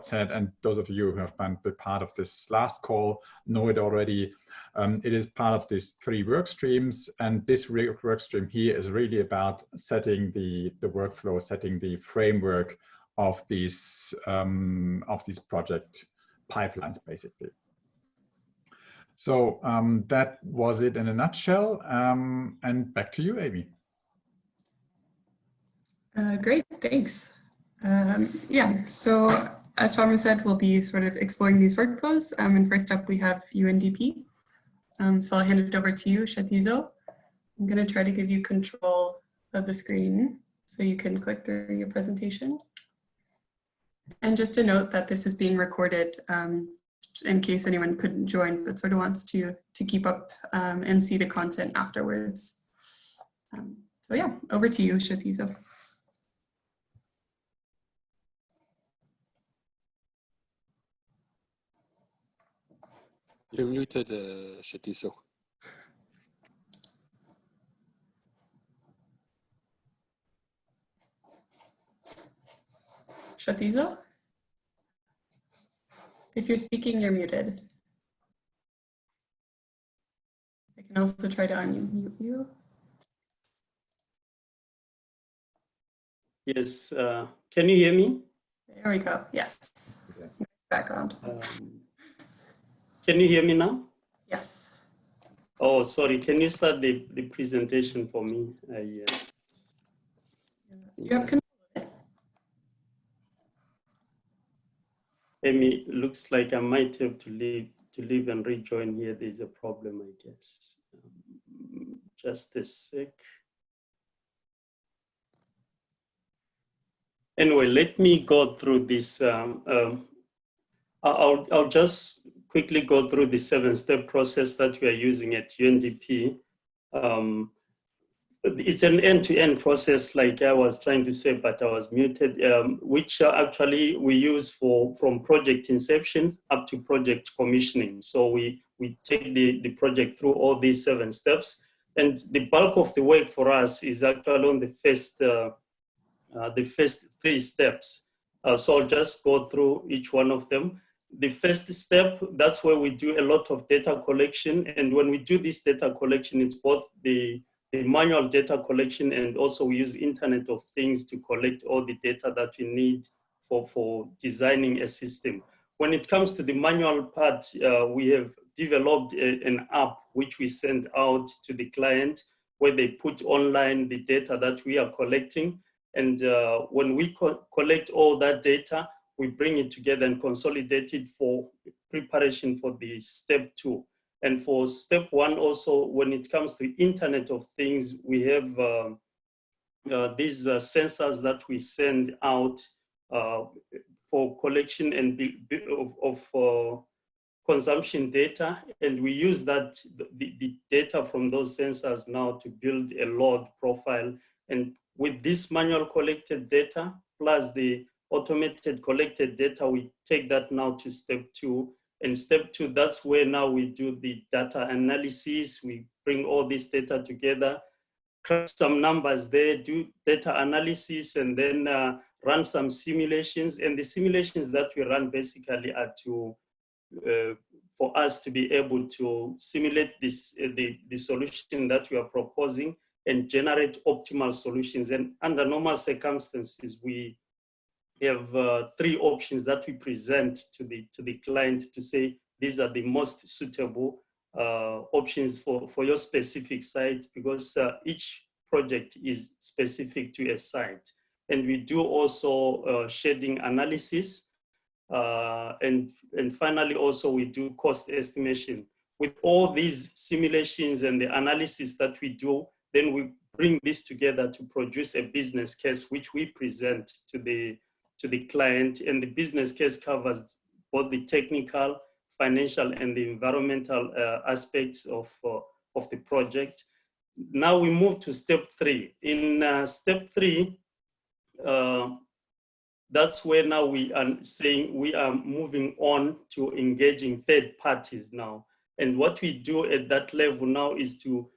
said, and those of you who have been part of this last call know it already. It is part of these 3 work streams, and this work stream here is really about setting the workflow, setting the framework of these project pipelines, basically. So that was it in a nutshell. And back to you, Amy. Great, thanks. Yeah, so as Farmer said, we'll be sort of exploring these workflows. And first up, we have UNDP. So I'll hand it over to you, Shatizo. I'm going to try to give you control of the screen so you can click through your presentation. And just to note that this is being recorded in case anyone couldn't join but sort of wants to keep up and see the content afterwards. So yeah, over to you, Shatizo. You're muted, Shatizo. Shatizo? If you're speaking, you're muted. I can also try to unmute you. Yes, can you hear me? There we go, yes. Okay. Background. Can you hear me now? Yes. Oh, sorry, can you start the presentation for me? Do you have control of it? Amy, looks like I might have to leave and rejoin here. There's a problem, I guess. Just a sec. Anyway, let me go through this. I'll just quickly go through the 7-step process that we are using at UNDP. It's an end-to-end process, like I was trying to say, but I was muted, which actually we use from project inception up to project commissioning. So we take the project through all these 7 steps. And the bulk of the work for us is actually on the first 3 steps. So I'll just go through each one of them. The first step, that's where we do a lot of data collection. And when we do this data collection, it's both the manual data collection, and also we use Internet of Things to collect all the data that we need for designing a system. When it comes to the manual part, we have developed an app which we send out to the client, where they put online the data that we are collecting. And when we collect all that data, we bring it together and consolidate it for preparation for the step 2. And for step 1 also, when it comes to Internet of Things, we have these sensors that we send out for collection and of consumption data. And we use that, the data from those sensors now to build a load profile. And with this manual collected data, plus the automated collected data, we take that now to step 2. And step 2, that's where now we do the data analysis. We bring all this data together, crack some numbers there, do data analysis, and then run some simulations. And the simulations that we run basically are to, for us to be able to simulate this, the solution that we are proposing and generate optimal solutions. And under normal circumstances, we have 3 options that we present to the client to say, these are the most suitable options for your specific site, because each project is specific to a site. And we do also shading analysis. And finally, also we do cost estimation. With all these simulations and the analysis that we do, then we bring this together to produce a business case, which we present to the client. And the business case covers both the technical, financial, and the environmental aspects of the project. Now we move to step 3. In step 3, that's where now we are saying we are moving on to engaging third parties now. And what we do at that level now is to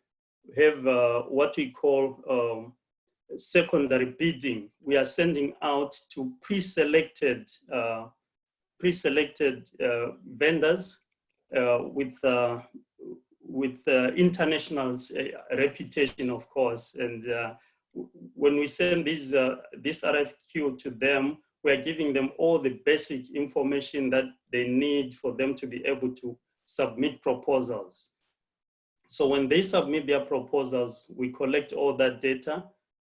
have what we call secondary bidding. We are sending out to pre-selected pre-selected vendors with international reputation, of course. And when we send this RFQ to them, we are giving them all the basic information that they need for them to be able to submit proposals. So when they submit their proposals, we collect all that data,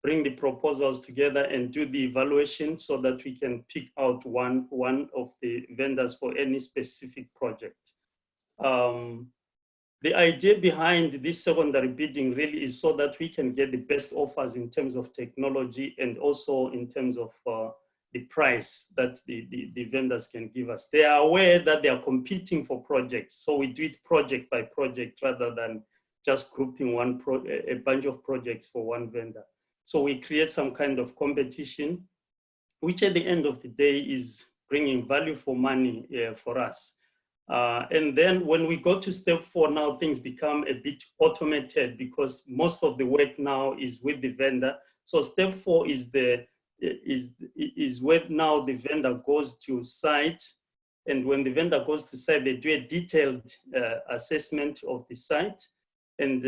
bring the proposals together and do the evaluation so that we can pick out one of the vendors for any specific project. The idea behind this secondary bidding really is so that we can get the best offers in terms of technology and also in terms of the price that the vendors can give us. They are aware that they are competing for projects, so we do it project by project rather than just grouping a bunch of projects for one vendor. So we create some kind of competition, which at the end of the day is bringing value for money for us. And then when we go to step 4, now things become a bit automated because most of the work now is with the vendor. So step 4 is where now the vendor goes to site. And when the vendor goes to site, they do a detailed assessment of the site. And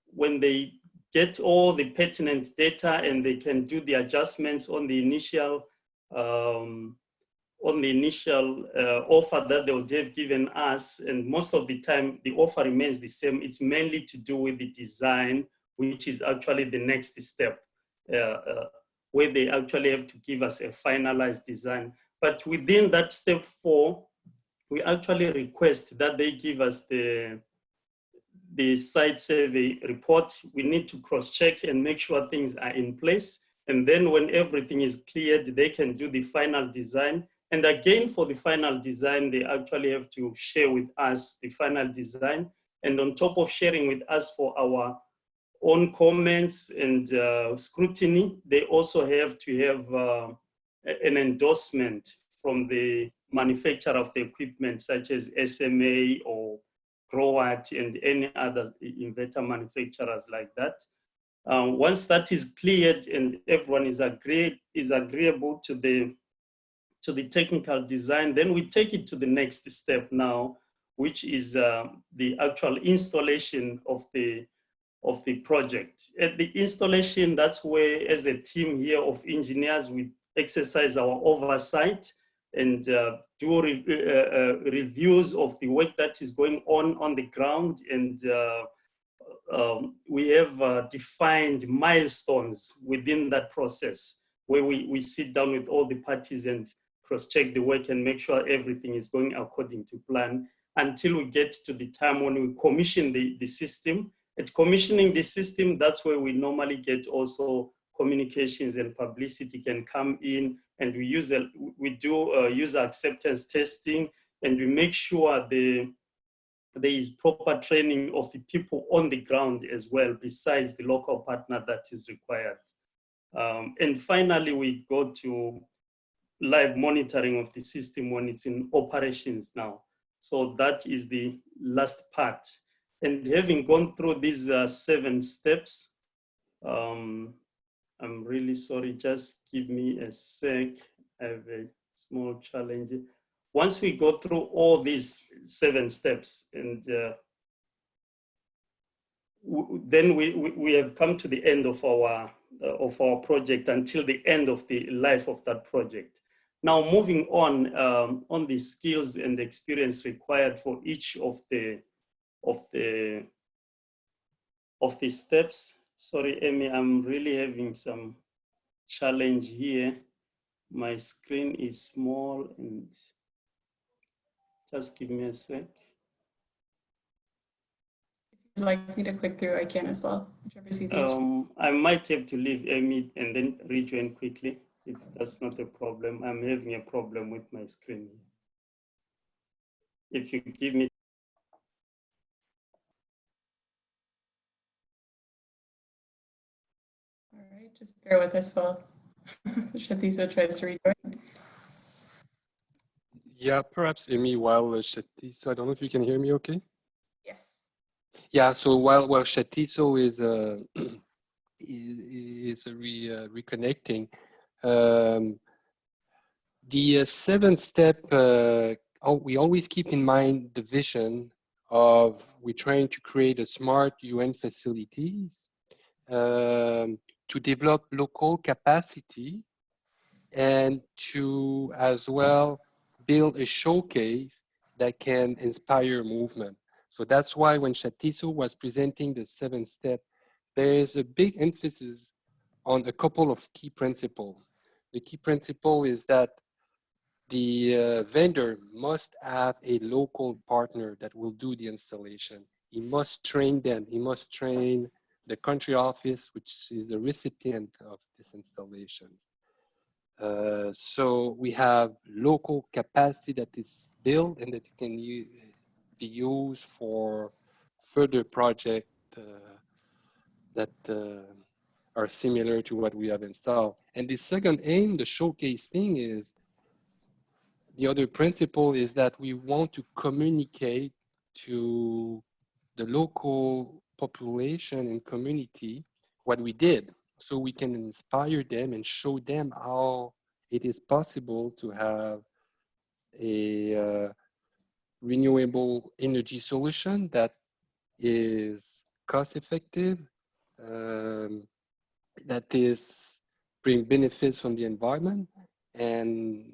when they get all the pertinent data and they can do the adjustments on the initial offer that they would have given us, and most of the time the offer remains the same. It's mainly to do with the design, which is actually the next step, where they actually have to give us a finalized design. But within that step 4, we actually request that they give us the site survey report. We need to cross-check and make sure things are in place. And then when everything is cleared, they can do the final design. And again, for the final design, they actually have to share with us the final design. And on top of sharing with us for our own comments and scrutiny, they also have to have an endorsement from the manufacturer of the equipment, such as SMA or Growatt and any other inverter manufacturers like that. Once that is cleared and everyone is agreeable to the technical design, then we take it to the next step now, which is the actual installation of the project. At the installation, that's where, as a team here of engineers, we exercise our oversight and do reviews of the work that is going on the ground. And we have defined milestones within that process where we sit down with all the parties and cross-check the work and make sure everything is going according to plan until we get to the time when we commission the system. At commissioning the system, that's where we normally get also communications and publicity can come in, and we do user acceptance testing, and we make sure there is proper training of the people on the ground as well, besides the local partner that is required. And finally, we go to live monitoring of the system when it's in operations now. So that is the last part. And having gone through these 7 steps, I'm really sorry, just give me a sec. I have a small challenge. Once we go through all these 7 steps, and then we have come to the end of our project until the end of the life of that project. Now, moving on the skills and experience required for each of the steps. Sorry, Amy, I'm really having some challenge here. My screen is small, and just give me a sec. If you'd like me to click through, I can as well, whichever's easiest. I might have to leave Amy and then rejoin quickly, if that's not a problem. I'm having a problem with my screen. If you give me. All right, just bear with us while Shatisa tries to rejoin. Yeah, perhaps Amy, while Shatiso, I don't know if you can hear me okay? Yes. Yeah, so while Shatiso is reconnecting, The seventh step, we always keep in mind the vision of we're trying to create a smart UN facilities to develop local capacity and to as well build a showcase that can inspire movement. So that's why when Shatiso was presenting the seventh step, there is a big emphasis on a couple of key principles. The key principle is that the vendor must have a local partner that will do the installation. He must train them. He must train the country office, which is the recipient of this installation. So we have local capacity that is built and that can be used for further projects that are similar to what we have installed. And the second aim, the showcase thing, is the other principle is that we want to communicate to the local population and community what we did, so we can inspire them and show them how it is possible to have a renewable energy solution that is cost effective, that is bring benefits from the environment, and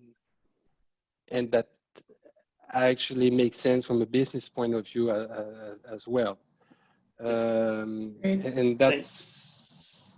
that actually makes sense from a business point of view as well. And that's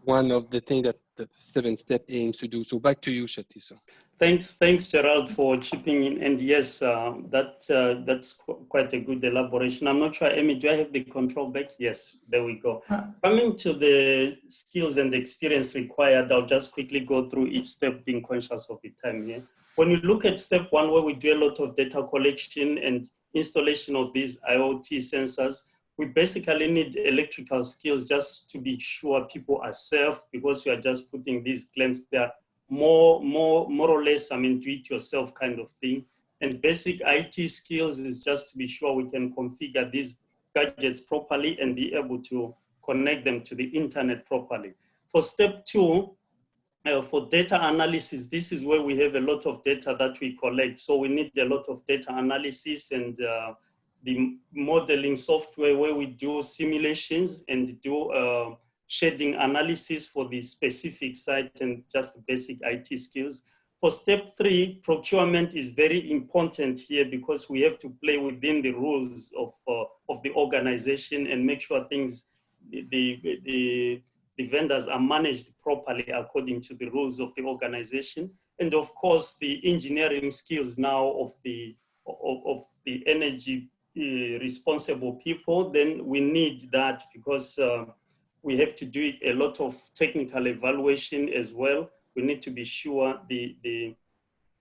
one of the things that the seventh step aims to do. So back to you, Shatiso. Thanks, Gerald, for chipping in. And yes, that's quite a good elaboration. I'm not sure, Amy, do I have the control back? Yes, there we go. Coming to the skills and the experience required, I'll just quickly go through each step, being conscious of the time here. When you look at step one, where we do a lot of data collection and installation of these IoT sensors, we basically need electrical skills just to be sure people are safe, because you are just putting these claims there. More or less, I mean, do it yourself kind of thing. And basic IT skills is just to be sure we can configure these gadgets properly and be able to connect them to the internet properly. For step two, for data analysis, this is where we have a lot of data that we collect. So we need a lot of data analysis and the modeling software where we do simulations and do shading analysis for the specific site and just basic IT skills. For step three, procurement is very important here, because we have to play within the rules of the organization and make sure things, the vendors are managed properly according to the rules of the organization. And of course, the engineering skills now of the energy responsible people, then we need that, because we have to do a lot of technical evaluation as well. We need to be sure the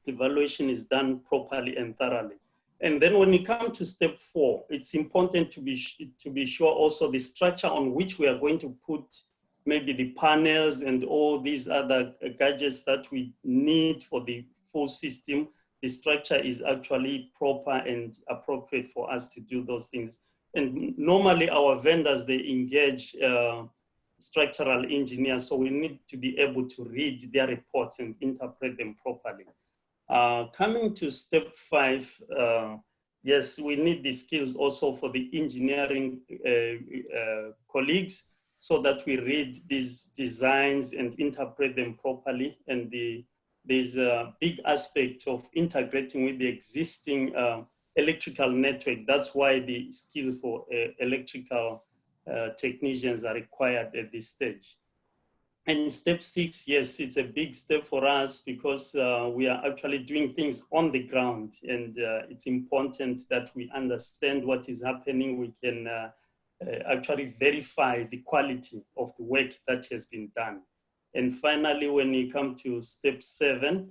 evaluation is done properly and thoroughly. And then when we come to step four, it's important to be sure also the structure on which we are going to put maybe the panels and all these other gadgets that we need for the full system. The structure is actually proper and appropriate for us to do those things. And normally our vendors, they engage structural engineers, so we need to be able to read their reports and interpret them properly. Coming to step five, yes, we need the skills also for the engineering colleagues, so that we read these designs and interpret them properly. And there's a big aspect of integrating with the existing electrical network. That's why the skills for electrical technicians are required at this stage. And step six, yes, it's a big step for us, because we are actually doing things on the ground, and it's important that we understand what is happening. We can actually verify the quality of the work that has been done. And finally, when you come to step seven,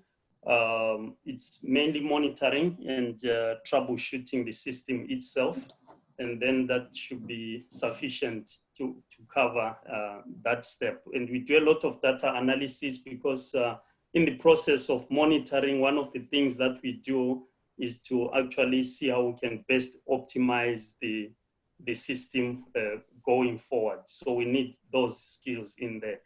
it's mainly monitoring and troubleshooting the system itself. And then that should be sufficient to cover that step. And we do a lot of data analysis, because in the process of monitoring, one of the things that we do is to actually see how we can best optimize the system going forward. So we need those skills in there.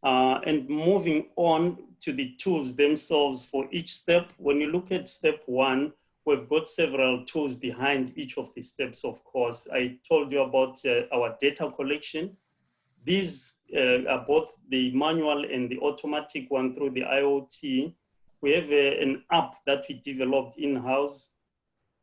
And moving on, to the tools themselves for each step, when you look at step 1, we've got several tools behind each of the steps, of course. I told you about our data collection. These are both the manual and the automatic one through the IoT. We have an app that we developed in-house,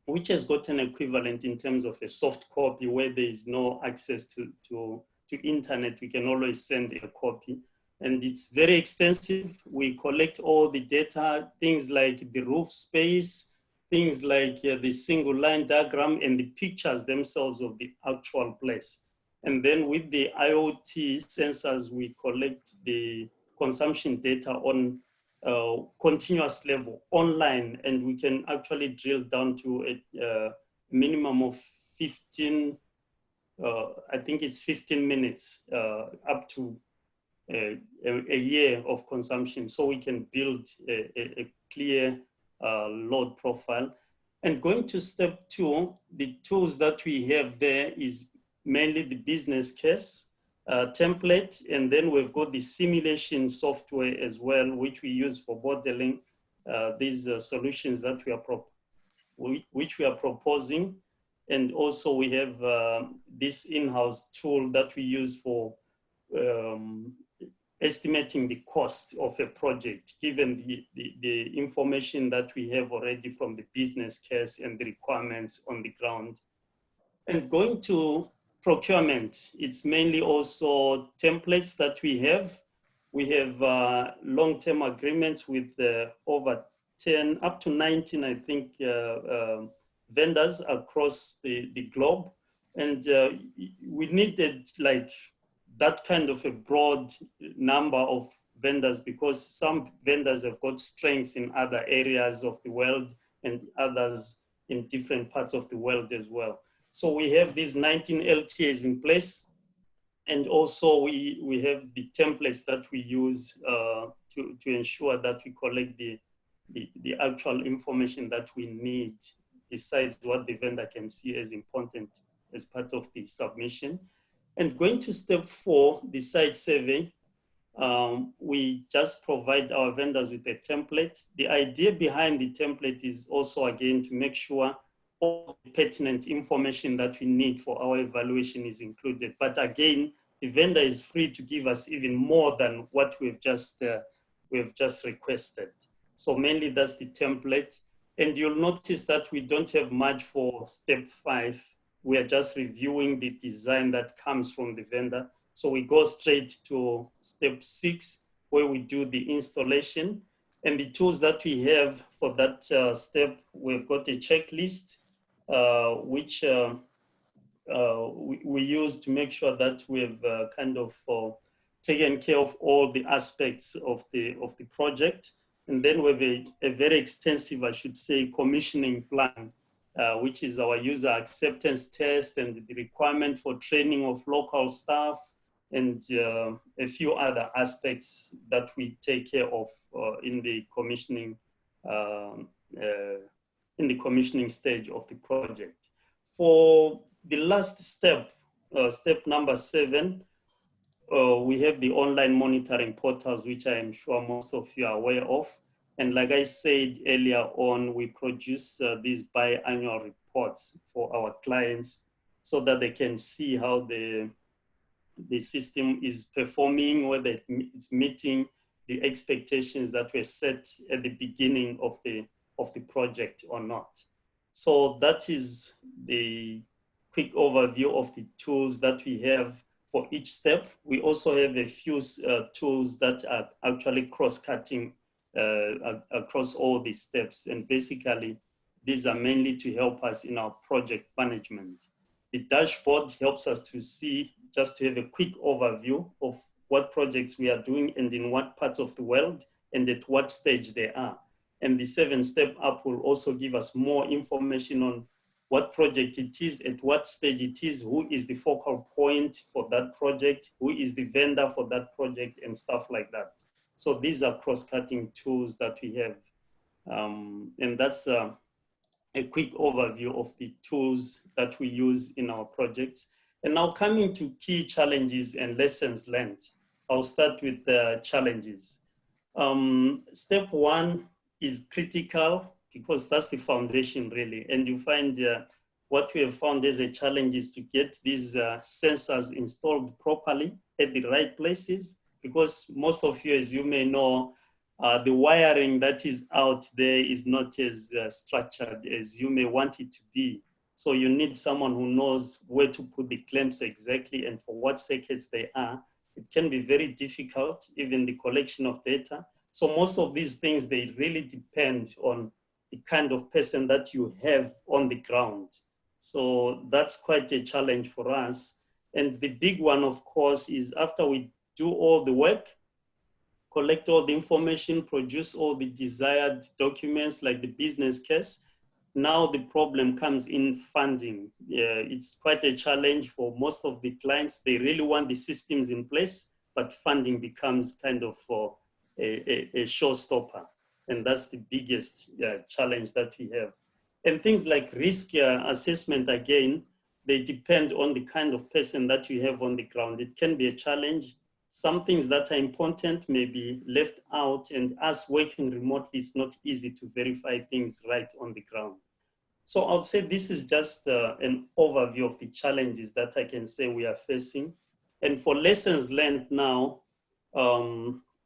which has got an equivalent in terms of a soft copy where there is no access to internet. We can always send a copy. And it's very extensive. We collect all the data, things like the roof space, things like the single line diagram and the pictures themselves of the actual place. And then with the IoT sensors, we collect the consumption data on continuous level online, and we can actually drill down to a minimum of 15, I think it's 15 minutes up to a year of consumption. So we can build a clear load profile. And going to step 2, the tools that we have there is mainly the business case template, and then we've got the simulation software as well, which we use for modeling these solutions that which we are proposing. And also we have this in-house tool that we use for estimating the cost of a project, given the information that we have already from the business case and the requirements on the ground. And going to procurement, it's mainly also templates that we have. We have long-term agreements with over 10, up to 19, I think, vendors across the globe. And we needed like that kind of a broad number of vendors, because some vendors have got strengths in other areas of the world and others in different parts of the world as well. So we have these 19 LTAs in place, and also we have the templates that we use to ensure that we collect the actual information that we need, besides what the vendor can see as important as part of the submission. And going to step 4, the site survey, we just provide our vendors with a template. The idea behind the template is also, again, to make sure all the pertinent information that we need for our evaluation is included. But again, the vendor is free to give us even more than what we've just requested. So mainly that's the template. And you'll notice that we don't have much for step 5. We are just reviewing the design that comes from the vendor. So we go straight to step 6, where we do the installation. And the tools that we have for that step, we've got a checklist, which we use to make sure that we've kind of taken care of all the aspects of the project. And then we have a very extensive, I should say, commissioning plan, which is our user acceptance test and the requirement for training of local staff, and a few other aspects that we take care of in the commissioning stage of the project. For the last step, step number 7, we have the online monitoring portals, which I am sure most of you are aware of. And like I said earlier on, we produce these biannual reports for our clients so that they can see how the system is performing, whether it's meeting the expectations that were set at the beginning of the project or not. So that is the quick overview of the tools that we have for each step. We also have a few tools that are actually cross-cutting across all these steps. And basically, these are mainly to help us in our project management. The dashboard helps us to see, just to have a quick overview of what projects we are doing and in what parts of the world and at what stage they are. And the 7-step app will also give us more information on what project it is, at what stage it is, who is the focal point for that project, who is the vendor for that project, and stuff like that. So these are cross-cutting tools that we have. And that's a quick overview of the tools that we use in our projects. And now coming to key challenges and lessons learned. I'll start with the challenges. Step one is critical because that's the foundation really. And you find what we have found as a challenge is to get these sensors installed properly at the right places, because most of you, as you may know, the wiring that is out there is not as structured as you may want it to be. So you need someone who knows where to put the clamps exactly and for what circuits they are. It can be very difficult, even the collection of data. So most of these things, they really depend on the kind of person that you have on the ground. So that's quite a challenge for us. And the big one, of course, is after we do all the work, collect all the information, produce all the desired documents like the business case, now the problem comes in funding. It's quite a challenge for most of the clients. They really want the systems in place, but funding becomes kind of a showstopper. And that's the biggest challenge that we have. And things like risk assessment, again, they depend on the kind of person that you have on the ground. It can be a challenge. Some things that are important may be left out, and us working remotely, it's not easy to verify things right on the ground. So I would say this is just an overview of the challenges that I can say we are facing. And for lessons learned now,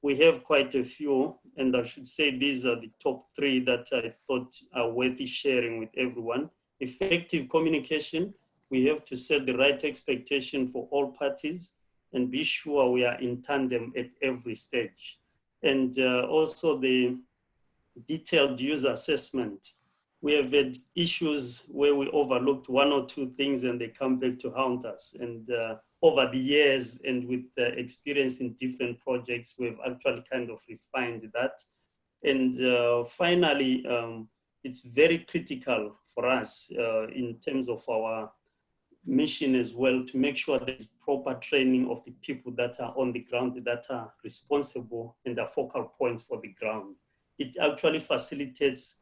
we have quite a few, and I should say these are the top 3 that I thought are worthy sharing with everyone. Effective communication. We have to set the right expectation for all parties and be sure we are in tandem at every stage. And also the detailed user assessment. We have had issues where we overlooked 1 or 2 things and they come back to haunt us. And over the years and with experience in different projects, we've actually kind of refined that. And finally, it's very critical for us in terms of our mission as well to make sure there's proper training of the people that are on the ground, that are responsible and are focal points for the ground. It actually facilitates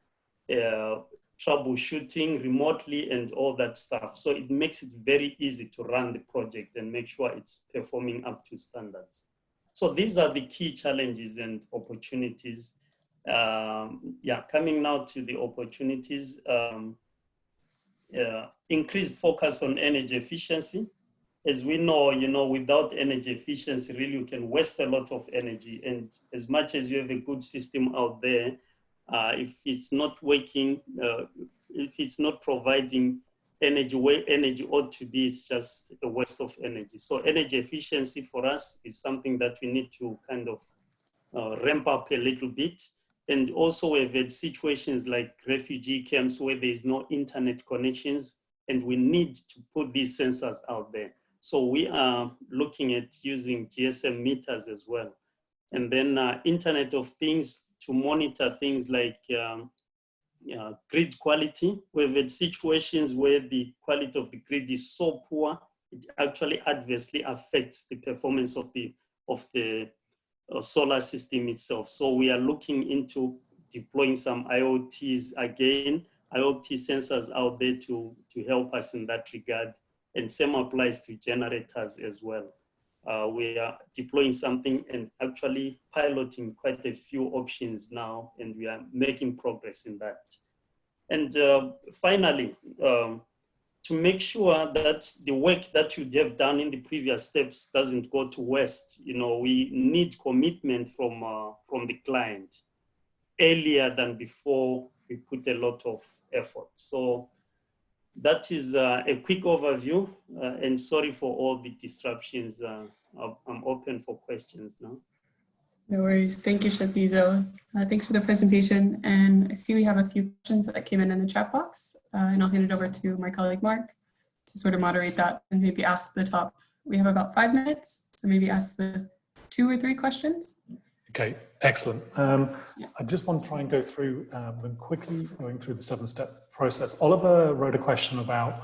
troubleshooting remotely and all that stuff. So it makes it very easy to run the project and make sure it's performing up to standards. So these are the key challenges and opportunities. Coming now to the opportunities, increased focus on energy efficiency. As we know, without energy efficiency, really you can waste a lot of energy. And as much as you have a good system out there, if it's not working, if it's not providing energy where energy ought to be, it's just a waste of energy. So energy efficiency for us is something that we need to kind of ramp up a little bit. And also we've had situations like refugee camps where there is no internet connections, and we need to put these sensors out there. So we are looking at using GSM meters as well. And then Internet of Things to monitor things like grid quality. We've had situations where the quality of the grid is so poor, it actually adversely affects the performance of the solar system itself. So we are looking into deploying some IoTs again, IoT sensors out there to help us in that regard. And same applies to generators as well. We are deploying something and actually piloting quite a few options now, and we are making progress in that. And finally, to make sure that the work that you have done in the previous steps doesn't go to waste, we need commitment from the client earlier than before we put a lot of effort. So that is a quick overview, and sorry for all the disruptions. I'm open for questions now. No worries. Thank you, Shatizo. Thanks for the presentation. And I see we have a few questions that came in the chat box, and I'll hand it over to my colleague, Mark, to sort of moderate that and maybe ask the top. We have about 5 minutes, so maybe ask the 2 or 3 questions. Okay, excellent. I just want to try and go through them quickly, going through the 7-step process. Oliver wrote a question about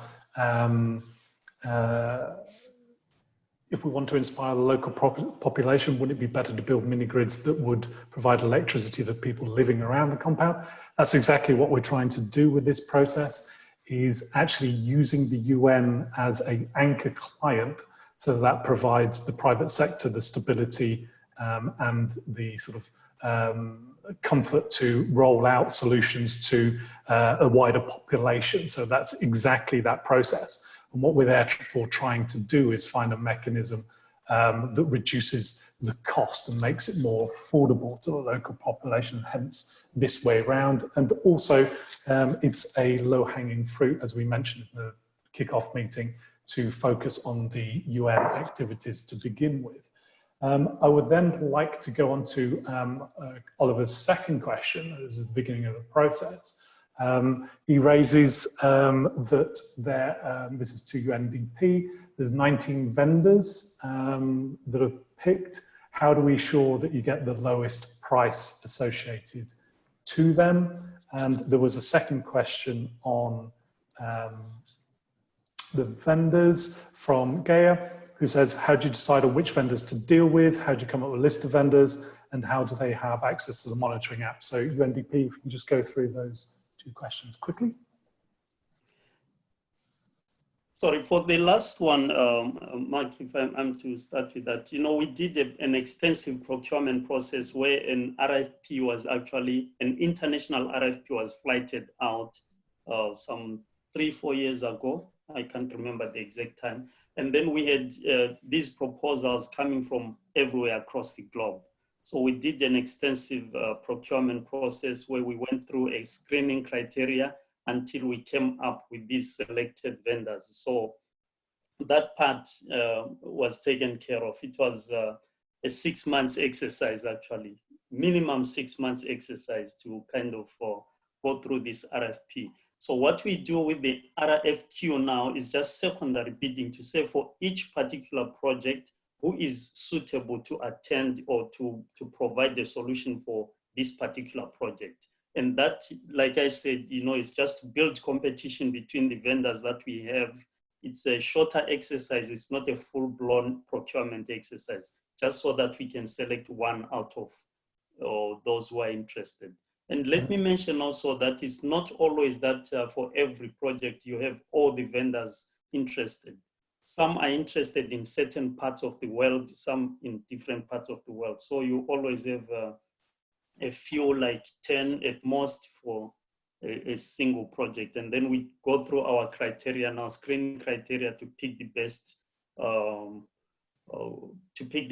if we want to inspire the local population, would it be better to build mini grids that would provide electricity to people living around the compound? That's exactly what we're trying to do with this process, is actually using the UN as an anchor client, so that provides the private sector the stability and the sort of comfort to roll out solutions to a wider population. So that's exactly that process. And what we're therefore trying to do is find a mechanism that reduces the cost and makes it more affordable to the local population, hence this way around. And also it's a low-hanging fruit, as we mentioned in the kickoff meeting, to focus on the UN activities to begin with. I would then like to go on to Oliver's second question. This is the beginning of the process. He raises that this is to UNDP, there's 19 vendors that are picked. How do we ensure that you get the lowest price associated to them? And there was a second question on the vendors from Gaia, who says, how do you decide on which vendors to deal with? How do you come up with a list of vendors? And how do they have access to the monitoring app? So UNDP, if you can just go through those two questions quickly. Sorry, for the last one, Mark, if I'm to start with that, you know, we did an extensive procurement process where an RFP was actually, an international RFP was flighted out some 3-4 years ago. I can't remember the exact time. And then we had these proposals coming from everywhere across the globe. So we did an extensive procurement process where we went through a screening criteria until we came up with these selected vendors. So that part was taken care of. It was a 6 months exercise, actually, minimum 6 months exercise to kind of go through this RFP. So what we do with the RFQ now is just secondary bidding to say for each particular project who is suitable to attend or to provide the solution for this particular project. And that, like I said, you know, it's just to build competition between the vendors that we have. It's a shorter exercise. It's not a full-blown procurement exercise, just so that we can select one out of those who are interested. And let me mention also that it's not always that for every project you have all the vendors interested. Some are interested in certain parts of the world, some in different parts of the world. So you always have a few, like 10 at most for a single project. And then we go through our criteria now, screening criteria to pick the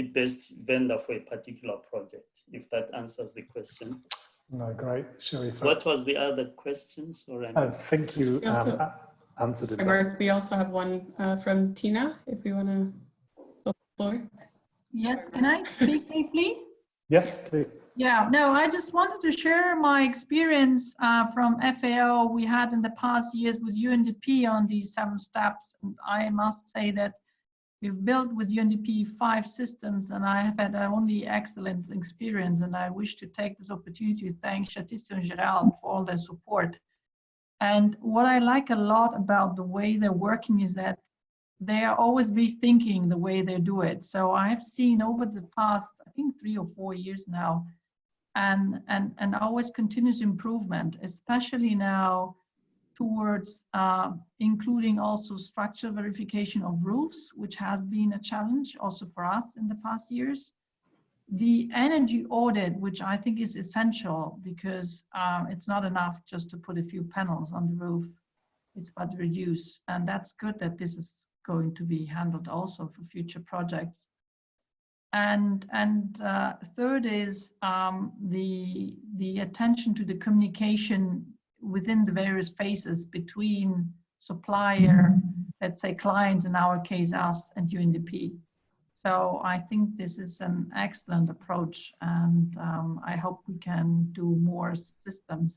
best vendor for a particular project, if that answers the question. No, great. What was the other question? Sorry. I think you answered it. Mark, we also have one from Tina, if we want to go floor. Yes, can I speak briefly? Yes, please. Yeah, no, I just wanted to share my experience from FAO we had in the past years with UNDP on these 7 steps. And I must say that we've built with UNDP 5 systems, and I have had only excellent experience. And I wish to take this opportunity to thank Shatista and Gerald for all their support. And what I like a lot about the way they're working is that they are always rethinking the way they do it. So I have seen over the past, I think 3 or 4 years now, and always continuous improvement, especially now towards including also structural verification of roofs, which has been a challenge also for us in the past years. The energy audit, which I think is essential because it's not enough just to put a few panels on the roof, it's about to reduce. And that's good that this is going to be handled also for future projects. And third is the attention to the communication within the various phases between supplier, let's say clients, in our case us, and UNDP. So I think this is an excellent approach, and I hope we can do more systems,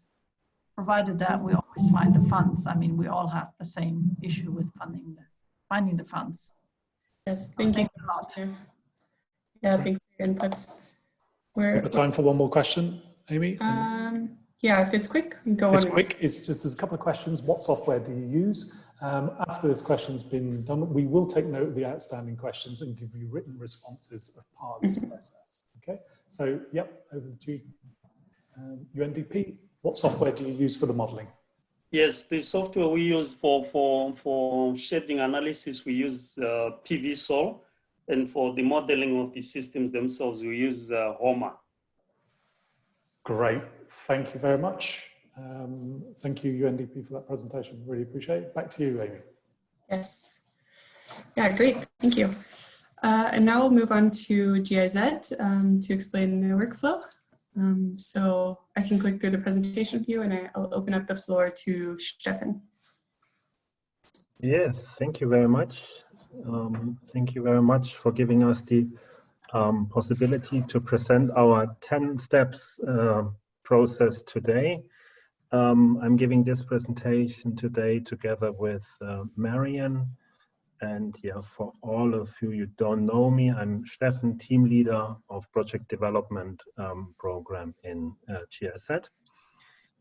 provided that we always find the funds. I mean, we all have the same issue with finding the funds. Yes, thank you a lot. Yeah, thanks for your inputs. We have time for one more question, Amy? Yeah, if it's quick, go on. It's quick. It's just there's a couple of questions. What software do you use? After this question's been done, we will take note of the outstanding questions and give you written responses as part of this process. Okay. So, yep, over to you. UNDP, what software do you use for the modeling? Yes, the software we use for shading analysis, we use PVSol, and for the modeling of the systems themselves, we use HOMA. Great, thank you very much. Thank you, UNDP, for that presentation. Really appreciate it. Back to you, Amy. Yes. Yeah, great. Thank you. And now we'll move on to GIZ to explain the workflow. So I can click through the presentation view and I'll open up the floor to Stefan. Yes, thank you very much. Thank you very much for giving us the possibility to present our 10 steps process today. I'm giving this presentation today together with Marian. And yeah, for all of you who don't know me, I'm Stefan, team leader of project development program in GIZ.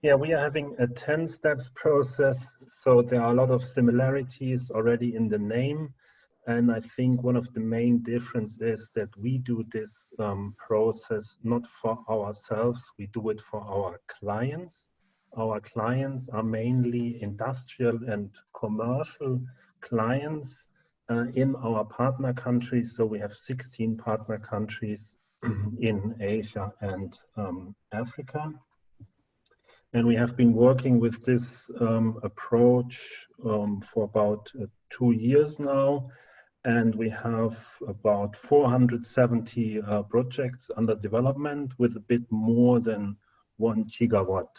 Yeah, we are having a 10-step process, so there are a lot of similarities already in the name. And I think one of the main differences is that we do this process not for ourselves, we do it for our clients. Our clients are mainly industrial and commercial clients in our partner countries. So we have 16 partner countries in Asia and Africa. And we have been working with this approach for about 2 years now. And we have about 470 projects under development with a bit more than 1 gigawatt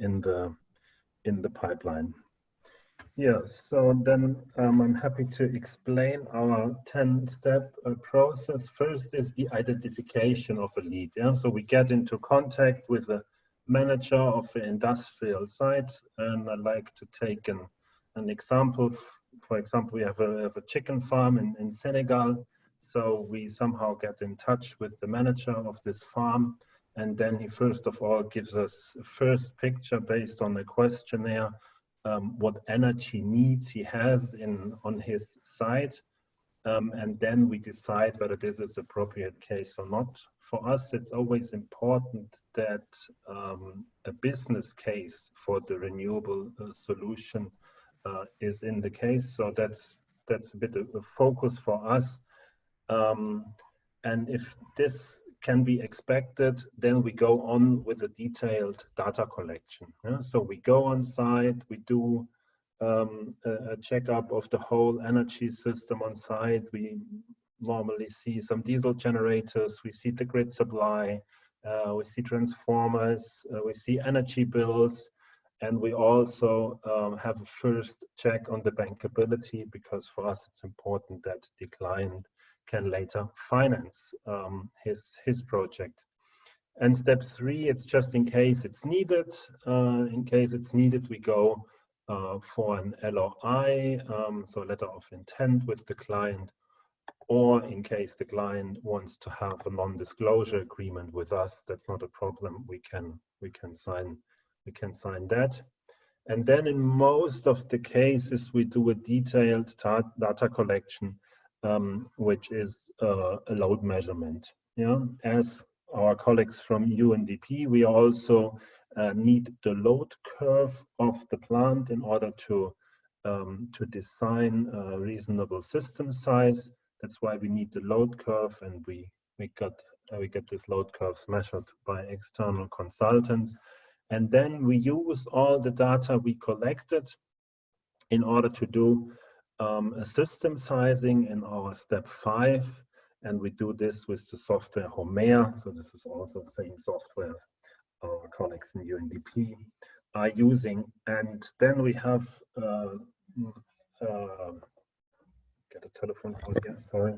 in the pipeline. Yeah, so then I'm happy to explain our 10-step process. First is the identification of a lead. Yeah? So we get into contact with the manager of the industrial site, and I'd like to take an example. For example, we have a chicken farm in Senegal. So we somehow get in touch with the manager of this farm. And then he first of all gives us a first picture based on a questionnaire, what energy needs he has on his site. And then we decide whether this is appropriate case or not. For us, it's always important that a business case for the renewable solution is in the case. So that's a bit of a focus for us. And if this can be expected, then we go on with a detailed data collection. Yeah? So we go on site, we do a checkup of the whole energy system on site. We normally see some diesel generators, we see the grid supply, we see transformers, we see energy bills, and we also have a first check on the bankability, because for us it's important that the client can later finance his project. And step 3, it's just in case it's needed. In case it's needed, we go for an LOI, so letter of intent with the client, or in case the client wants to have a non-disclosure agreement with us, that's not a problem. We can sign that. And then in most of the cases, we do a detailed data collection, which is a load measurement. Yeah, as our colleagues from UNDP, we also need the load curve of the plant in order to design a reasonable system size. That's why we need the load curve, and we get this load curves measured by external consultants. And then we use all the data we collected in order to do a system sizing in our step 5. And we do this with the software Homer. So this is also the same software our colleagues in UNDP are using. And then we have, get a telephone call again, sorry.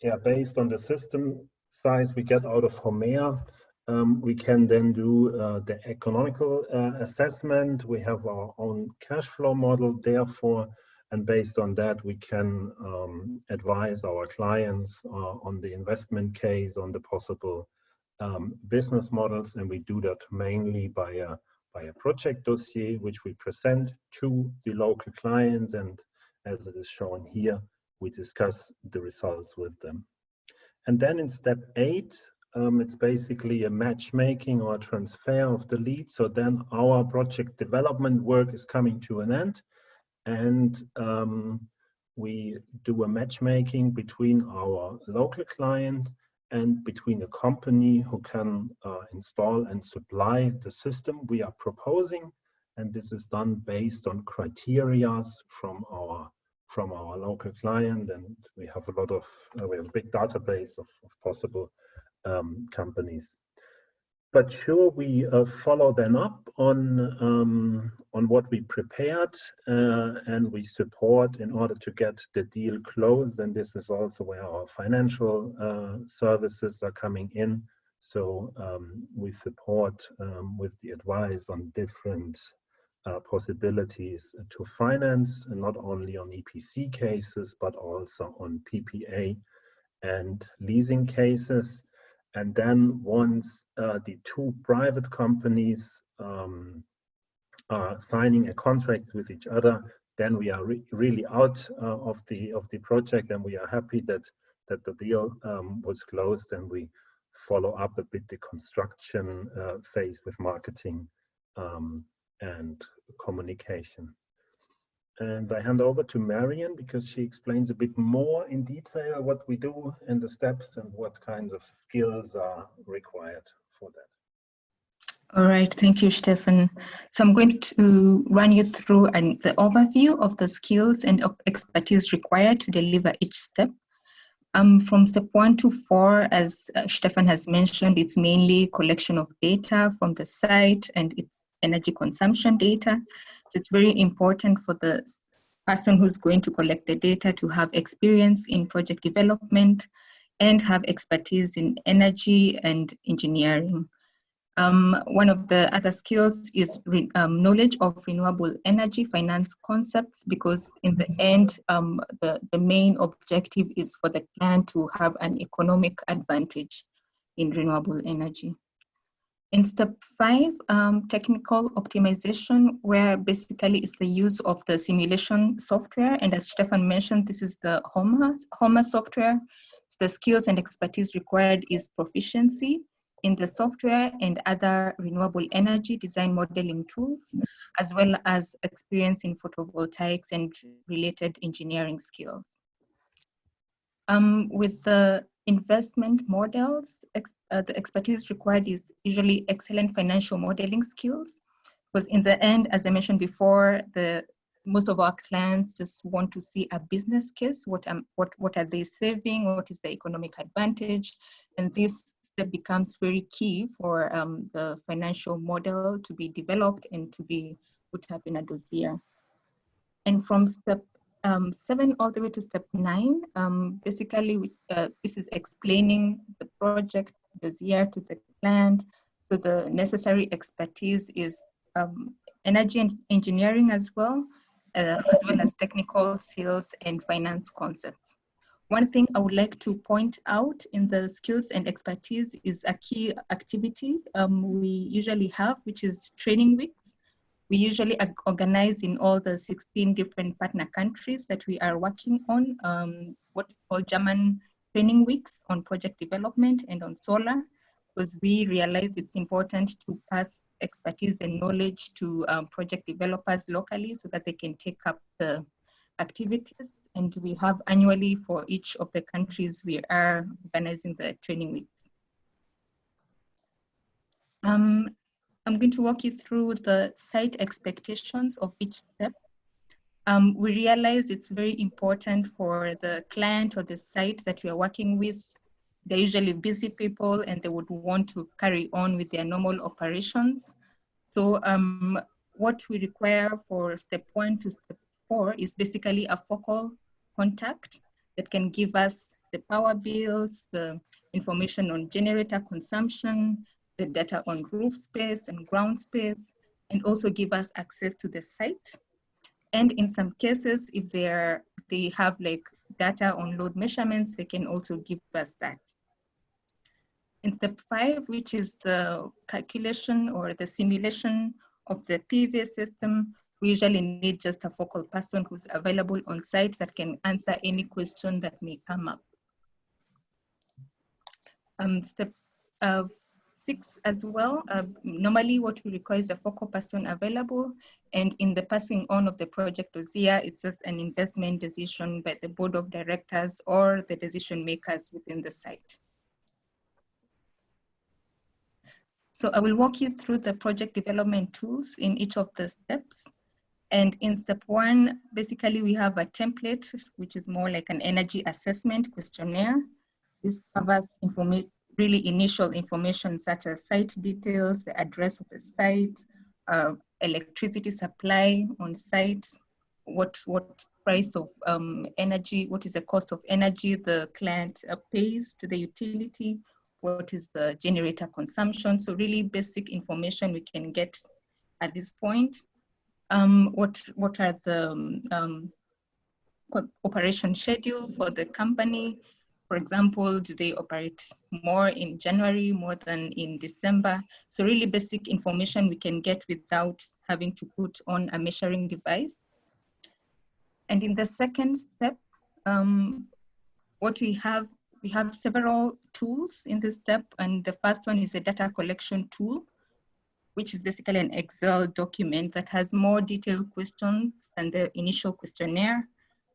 Yeah, based on the system size we get out of Homer, we can then do the economical assessment. We have our own cash flow model, therefore, and based on that, we can advise our clients on the investment case, on the possible business models, and we do that mainly by a project dossier, which we present to the local clients, and as it is shown here, we discuss the results with them. And then in step 8, it's basically a matchmaking or a transfer of the lead. So then our project development work is coming to an end, and we do a matchmaking between our local client and between a company who can install and supply the system we are proposing. And this is done based on criteria from our local client. And we have a lot of, we have a big database of possible companies. But sure, we follow them up on what we prepared, and we support in order to get the deal closed. And this is also where our financial services are coming in. So we support with the advice on different possibilities to finance, and not only on EPC cases, but also on PPA and leasing cases. And then once the two private companies are signing a contract with each other, then we are really out of the project, and we are happy that the deal was closed, and we follow up a bit the construction phase with marketing and communication. And I hand over to Marian because she explains a bit more in detail what we do and the steps and what kinds of skills are required for that. All right, thank you, Stefan. So I'm going to run you through the overview of the skills and expertise required to deliver each step. From step 1 to 4, as Stefan has mentioned, it's mainly collection of data from the site and its energy consumption data. So it's very important for the person who's going to collect the data to have experience in project development and have expertise in energy and engineering. One of the other skills is knowledge of renewable energy finance concepts, because in the end, the main objective is for the client to have an economic advantage in renewable energy. In step 5, technical optimization, where basically it's the use of the simulation software. And as Stefan mentioned, this is the HOMA software. So the skills and expertise required is proficiency in the software and other renewable energy design modeling tools, as well as experience in photovoltaics and related engineering skills. With the investment models, the expertise required is usually excellent financial modeling skills, because in the end, as I mentioned before, most of our clients just want to see a business case. What are they saving? What is the economic advantage? And this step becomes very key for the financial model to be developed and to be put up in a dossier. And from step 7 all the way to step 9, basically this is explaining the project dossier to the client. So the necessary expertise is energy and engineering as well as technical, sales, and finance concepts. One thing I would like to point out in the skills and expertise is a key activity we usually have, which is training weeks. We usually organize in all the 16 different partner countries that we are working on, what we call German training weeks on project development and on solar, because we realize it's important to pass expertise and knowledge to project developers locally so that they can take up the activities. And we have annually for each of the countries we are organizing the training weeks. I'm going to walk you through the site expectations of each step. We realize it's very important for the client or the site that we are working with. They're usually busy people and they would want to carry on with their normal operations. So what we require for step 1 to step 4 is basically a focal contact that can give us the power bills, the information on generator consumption, the data on roof space and ground space, and also give us access to the site. And in some cases, if they have like data on load measurements, they can also give us that. In step 5, which is the calculation or the simulation of the PV system, we usually need just a focal person who's available on site that can answer any question that may come up. Step 6 as well. Normally what we require is a focal person available, and in the passing on of the project dossier, it's just an investment decision by the board of directors or the decision makers within the site. So I will walk you through the project development tools in each of the steps. And in step 1, basically we have a template, which is more like an energy assessment questionnaire. This covers really initial information such as site details, the address of the site, electricity supply on site, what price of energy, what is the cost of energy the client pays to the utility, what is the generator consumption. So really basic information we can get at this point. What are the operation schedule for the company? For example, do they operate more in January, more than in December? So really basic information we can get without having to put on a measuring device. And in the second step, what we have several tools in this step. And the first one is a data collection tool, which is basically an Excel document that has more detailed questions than the initial questionnaire.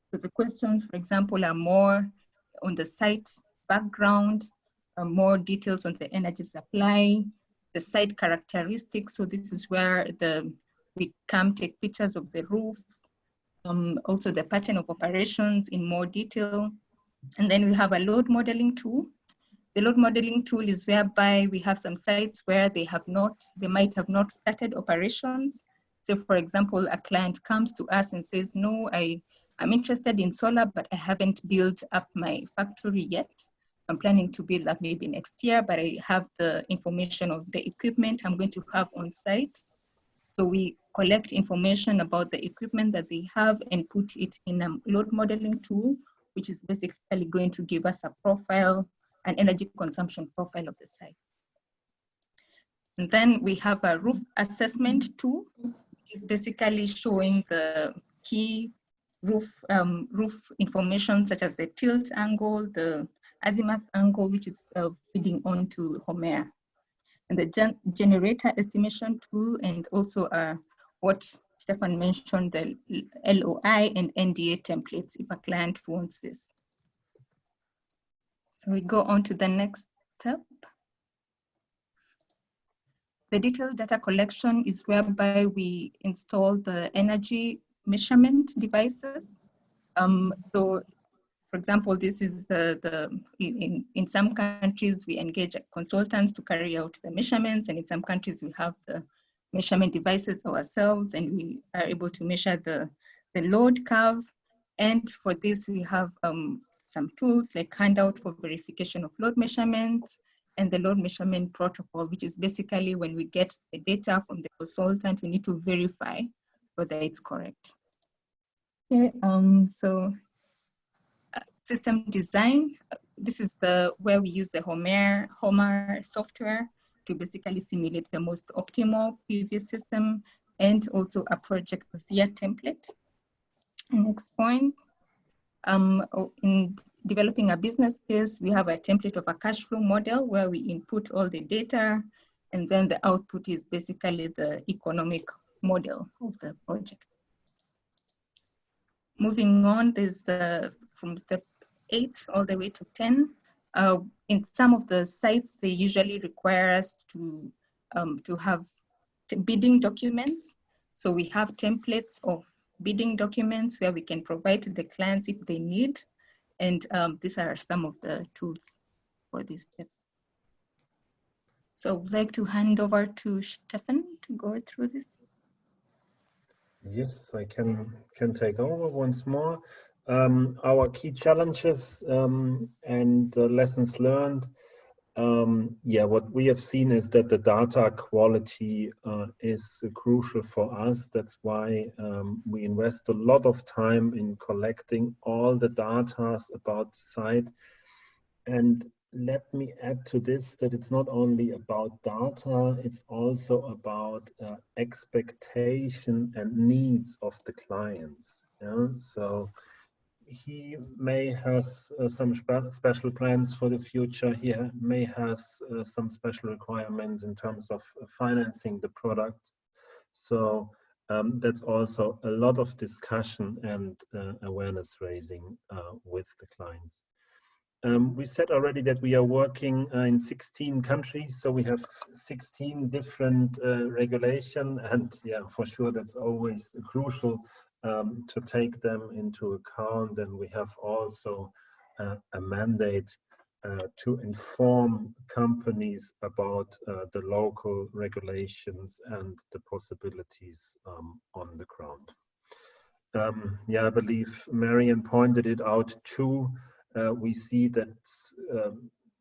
So the questions, for example, are more on the site background, more details on the energy supply, the site characteristics. So this is where we come take pictures of the roof, also the pattern of operations in more detail. And then we have a load modeling tool. The load modeling tool is whereby we have some sites where they might have not started operations. So for example, a client comes to us and says, no, I'm interested in solar, but I haven't built up my factory yet. I'm planning to build up maybe next year, but I have the information of the equipment I'm going to have on site. So we collect information about the equipment that they have and put it in a load modeling tool, which is basically going to give us a profile, an energy consumption profile of the site. And then we have a roof assessment tool, which is basically showing the key roof information, such as the tilt angle, the azimuth angle, which is feeding onto Homer. And the generator estimation tool, and also what Stefan mentioned, the LOI and NDA templates if a client wants this. So we go on to the next step. The detailed data collection is whereby we install the energy measurement devices. So for example, this is in some countries we engage consultants to carry out the measurements, and in some countries we have the measurement devices ourselves, and we are able to measure the load curve. And for this we have some tools like handout for verification of load measurements, and the load measurement protocol, which is basically when we get the data from the consultant, we need to verify whether it's correct. Okay, so system design. This is where we use the Homer software to basically simulate the most optimal PV system, and also a project dossier template. Next point, in developing a business case, we have a template of a cash flow model where we input all the data, and then the output is basically the economic model of the project. Moving on, there's from step 8 all the way to 10. In some of the sites, they usually require us to have bidding documents. So we have templates of bidding documents where we can provide to the clients if they need. And these are some of the tools for this step. So I'd like to hand over to Stefan to go through this. Yes, I can take over once more. Our key challenges and lessons learned. What we have seen is that the data quality is crucial for us. That's why we invest a lot of time in collecting all the data about the site. And let me add to this that it's not only about data, it's also about expectation and needs of the clients. Yeah? So he may has some special plans for the future. He may has some special requirements in terms of financing the product. So that's also a lot of discussion and awareness raising with the clients. We said already that we are working in 16 countries, so we have 16 different regulation, and yeah, for sure that's always crucial to take them into account. And we have also a mandate to inform companies about the local regulations and the possibilities on the ground. Yeah, I believe Marian pointed it out too. We see that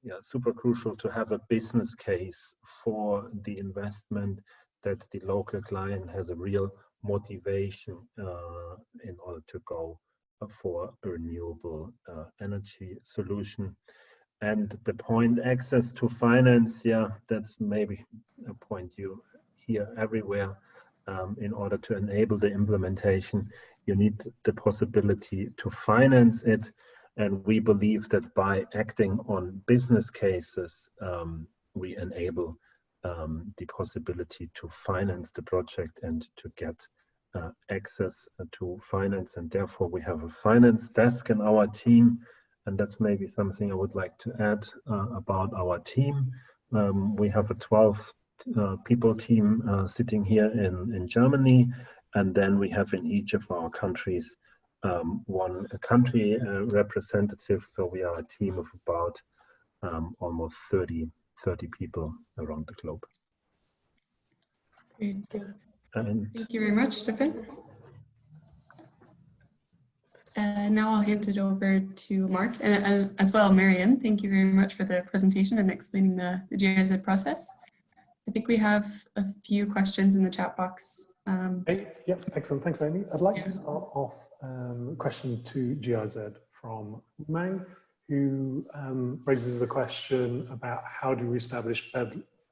yeah, super crucial to have a business case for the investment, that the local client has a real motivation in order to go for a renewable energy solution. And the point access to finance, yeah, that's maybe a point you hear everywhere. In order to enable the implementation, you need the possibility to finance it. And we believe that by acting on business cases, we enable the possibility to finance the project and to get access to finance. And therefore, we have a finance desk in our team. And that's maybe something I would like to add about our team. We have a 12 people team sitting here in Germany. And then we have in each of our countries one country representative. So we are a team of about almost 30 people around the globe. Great. And thank you very much, Stefan. Now I'll hand it over to Mark, and as well Marian. Thank you very much for the presentation and explaining the GIZ process. I think we have a few questions in the chat box. Yeah, excellent. Thanks, Amy. I'd like to start off a question to GIZ from Mang, who raises the question about how do we establish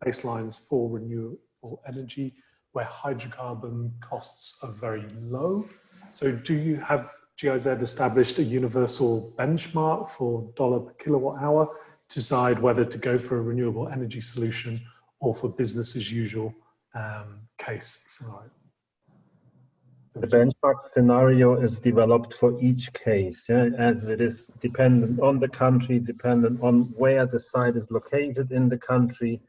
baselines for renewable energy where hydrocarbon costs are very low. So do you have GIZ established a universal benchmark for $ per kilowatt hour to decide whether to go for a renewable energy solution or for business as usual case scenario? The benchmark scenario is developed for each case, yeah, as it is dependent on the country, dependent on where the site is located in the country,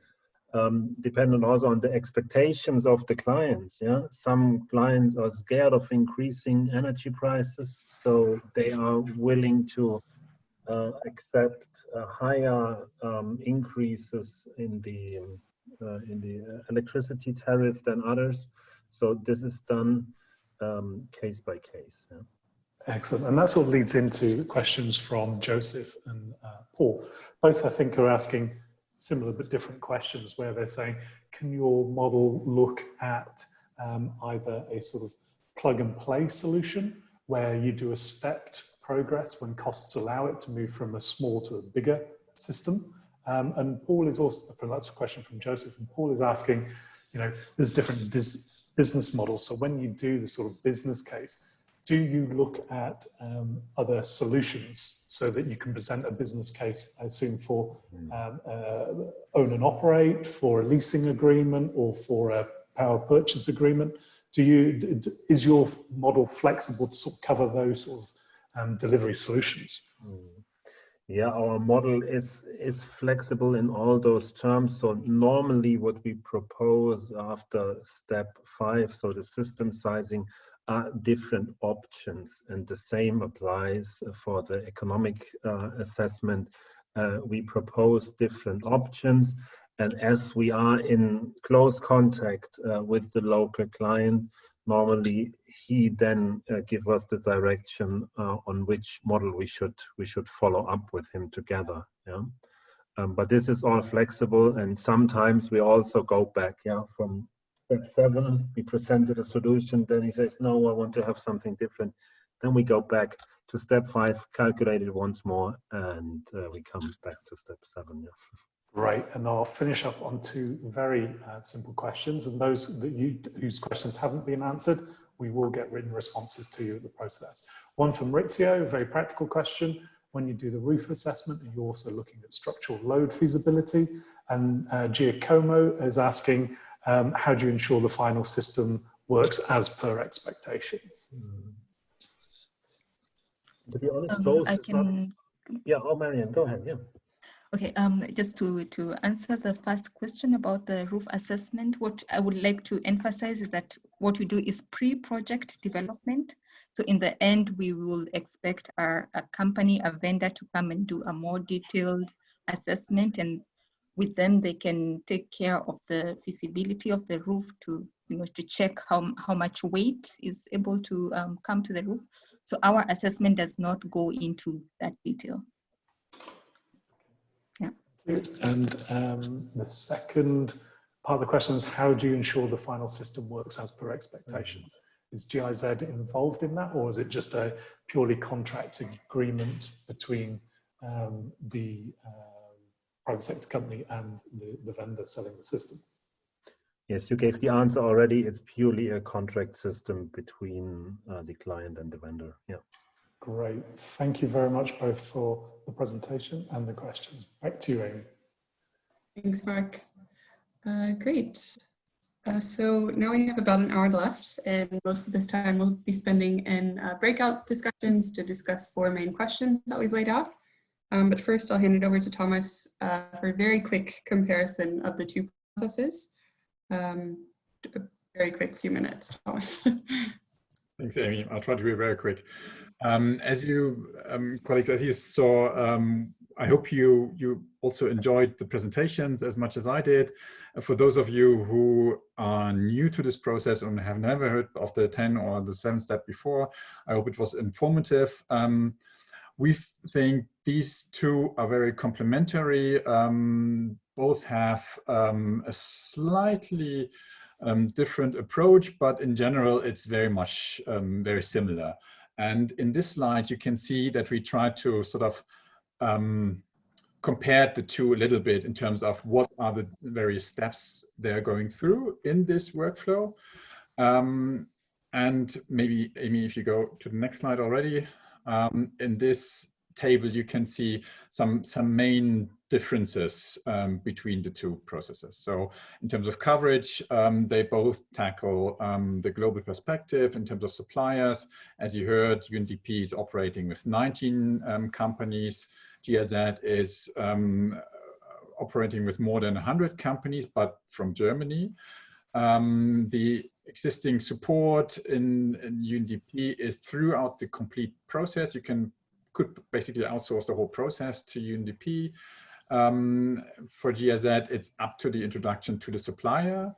dependent also on the expectations of the clients. Yeah, some clients are scared of increasing energy prices, so they are willing to accept higher increases in the electricity tariff than others. So this is done case by case. Yeah. Excellent. And that sort of leads into questions from Joseph and Paul. Both, I think, are asking similar but different questions, where they're saying, can your model look at either a sort of plug and play solution where you do a stepped progress when costs allow it to move from a small to a bigger system? And Paul is also, that's a question from Joseph, and Paul is asking, you know, there's different business models. So when you do the sort of business case, do you look at other solutions so that you can present a business case, I assume, for own and operate, for a leasing agreement, or for a power purchase agreement? Is your model flexible to sort of cover those sort of delivery solutions? Yeah, our model is flexible in all those terms. So normally what we propose after step 5, so the system sizing, are different options, and the same applies for the economic assessment. We propose different options, and as we are in close contact with the local client, normally he then gives us the direction on which model we should follow up with him together. Yeah, but this is all flexible, and sometimes we also go back. Yeah, from step 7, we presented a solution, then he says, no, I want to have something different. Then we go back to step 5, calculate it once more, and we come back to step 7. Yeah. Right, and I'll finish up on 2 very simple questions, and those whose questions haven't been answered we will get written responses to you at the process. One from Ritzio, a very practical question. When you do the roof assessment, are you also looking at structural load feasibility? And Giacomo is asking, how do you ensure the final system works as per expectations? To be honest, both I is not... Yeah, oh, Marianne, go ahead, yeah. Okay, just to answer the first question about the roof assessment, what I would like to emphasize is that what we do is pre-project development. So in the end, we will expect a company, a vendor to come and do a more detailed assessment, and with them, they can take care of the feasibility of the roof to, to check how much weight is able to come to the roof. So our assessment does not go into that detail. Yeah. And the second part of the question is, how do you ensure the final system works as per expectations? Is GIZ involved in that, or is it just a purely contract agreement between the private sector company and the vendor selling the system? Yes, you gave the answer already. It's purely a contract system between the client and the vendor. Yeah. Great. Thank you very much both for the presentation and the questions. Back to you, Amy. Thanks, Mark. Great. So now we have about an hour left, and most of this time we'll be spending in breakout discussions to discuss 4 main questions that we've laid out. But first I'll hand it over to Thomas for a very quick comparison of the 2 processes. A very quick few minutes, Thomas. Thanks, Amy. I'll try to be very quick. As you, colleagues, as you saw, I hope you also enjoyed the presentations as much as I did. For those of you who are new to this process and have never heard of the 10 or the 7 step before, I hope it was informative. We think these 2 are very complementary. Both have a slightly different approach, but in general, it's very much very similar. And in this slide, you can see that we try to sort of compare the 2 a little bit in terms of what are the various steps they're going through in this workflow. And maybe, Amy, if you go to the next slide already, in this table, you can see some main differences between the 2 processes. So in terms of coverage, they both tackle the global perspective in terms of suppliers. As you heard, UNDP is operating with 19 companies. GIZ is operating with more than 100 companies, but from Germany. The existing support in UNDP is throughout the complete process. You could basically outsource the whole process to UNDP. For GIZ, it's up to the introduction to the supplier.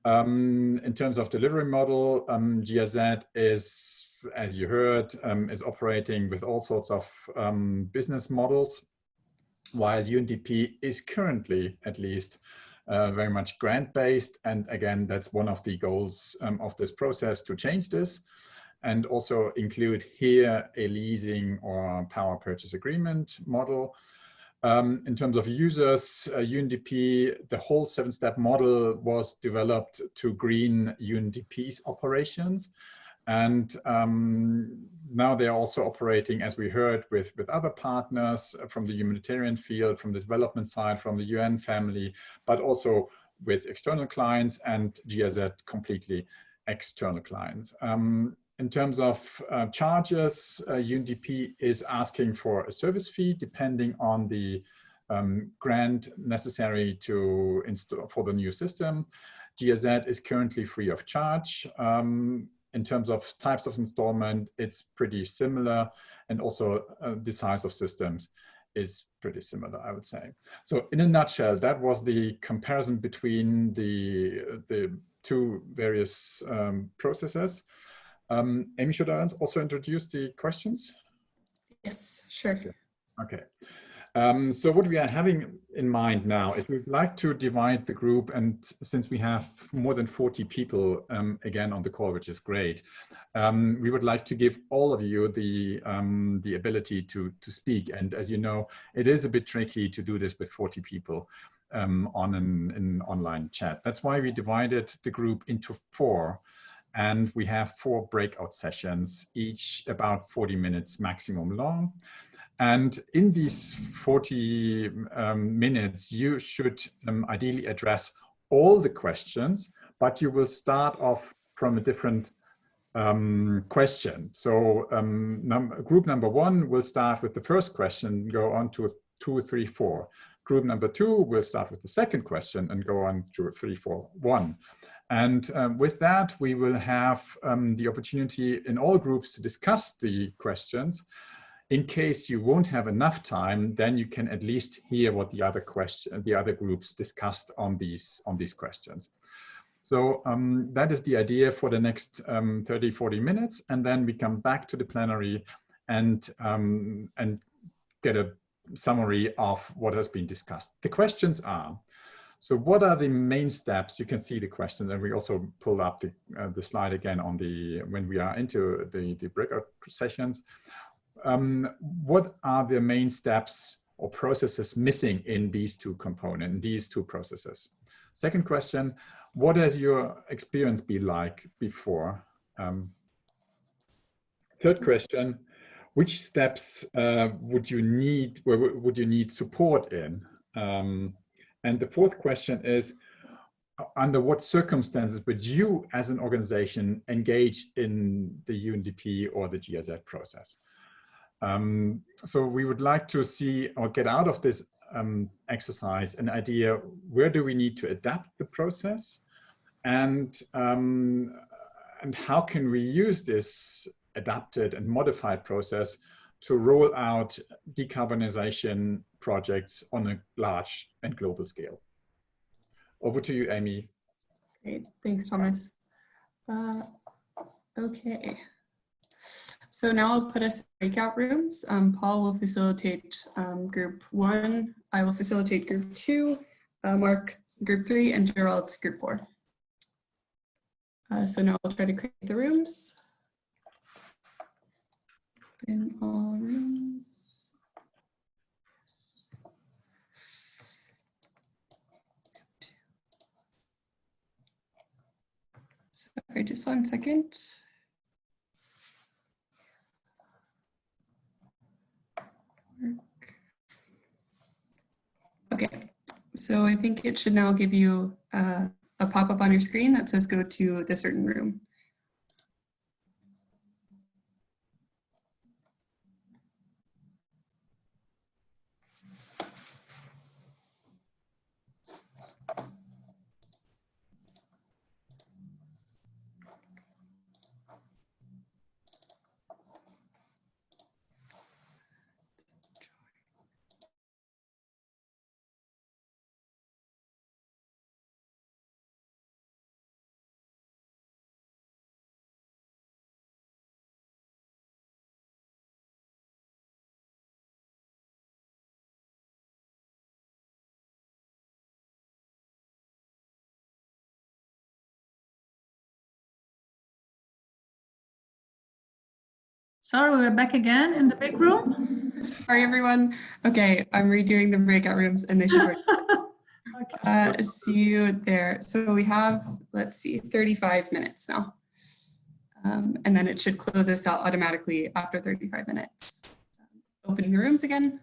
In terms of delivery model, GIZ is, as you heard, is operating with all sorts of business models, while UNDP is currently, at least, very much grant-based. And again, that's one of the goals of this process, to change this, and also include here a leasing or power purchase agreement model. In terms of users, UNDP, the whole 7-step model was developed to green UNDP's operations. And now they're also operating, as we heard, with other partners from the humanitarian field, from the development side, from the UN family, but also with external clients, and GIZ completely external clients. In terms of charges, UNDP is asking for a service fee depending on the grant necessary to install for the new system. GIZ is currently free of charge. In terms of types of installment, it's pretty similar, and also the size of systems is pretty similar, I would say. So in a nutshell, that was the comparison between the 2 various processes. Amy, should I also introduce the questions? Yes, sure. Okay. So what we are having in mind now is we'd like to divide the group, and since we have more than 40 people again on the call, which is great, we would like to give all of you the ability to speak. And as you know, it is a bit tricky to do this with 40 people on an online chat. That's why we divided the group into 4. And we have 4 breakout sessions, each about 40 minutes maximum long. And in these 40 minutes, you should ideally address all the questions, but you will start off from a different question. So group number 1 will start with the first question, go on to 2, 3, 4. Group number 2 will start with the second question and go on to 3, 4, 1. And with that, we will have the opportunity in all groups to discuss the questions. In case you won't have enough time, then you can at least hear what the other groups discussed on these questions. So that is the idea for the next 30, 40 minutes. And then we come back to the plenary and get a summary of what has been discussed. The questions are, so what are the main steps? You can see the questions, and we also pulled up the slide again on when we are into the breakout sessions. What are the main steps or processes missing in these 2 components, these 2 processes? Second question, what has your experience been like before? Third question, which steps would you need support in? And the fourth question is, under what circumstances would you as an organization engage in the UNDP or the GIZ process? So we would like to see or get out of this exercise an idea, where do we need to adapt the process, and how can we use this adapted and modified process to roll out decarbonization projects on a large and global scale. Over to you, Amy. Great, thanks, Thomas. Okay. So now I'll put us in breakout rooms. Paul will facilitate group 1, I will facilitate group 2, Mark group 3, and Gerald group 4. So now I'll try to create the rooms. In all rooms. Sorry, just 1 second. Okay, so I think it should now give you a pop-up on your screen that says go to the certain room. Sorry, we're back again in the big room. Sorry, everyone. Okay, I'm redoing the breakout rooms and they should work. Okay. See you there. So we have, let's see, 35 minutes now. And then it should close us out automatically after 35 minutes. Opening the rooms again.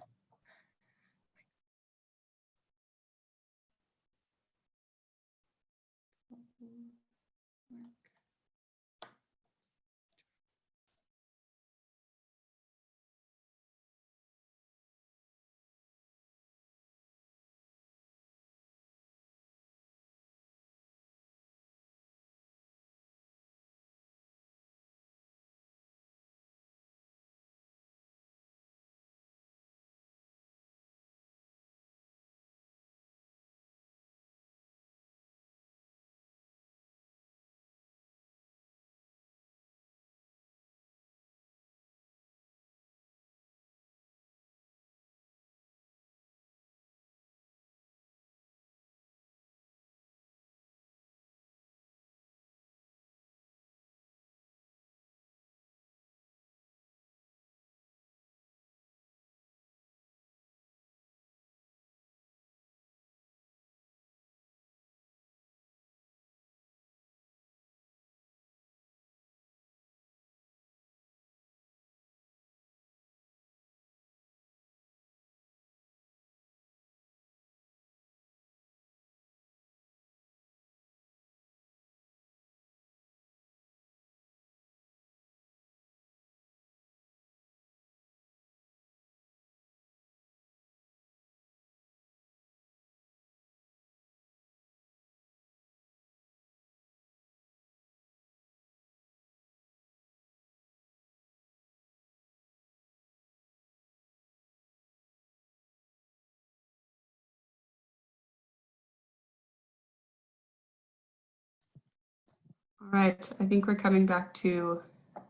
All right, I think we're coming back to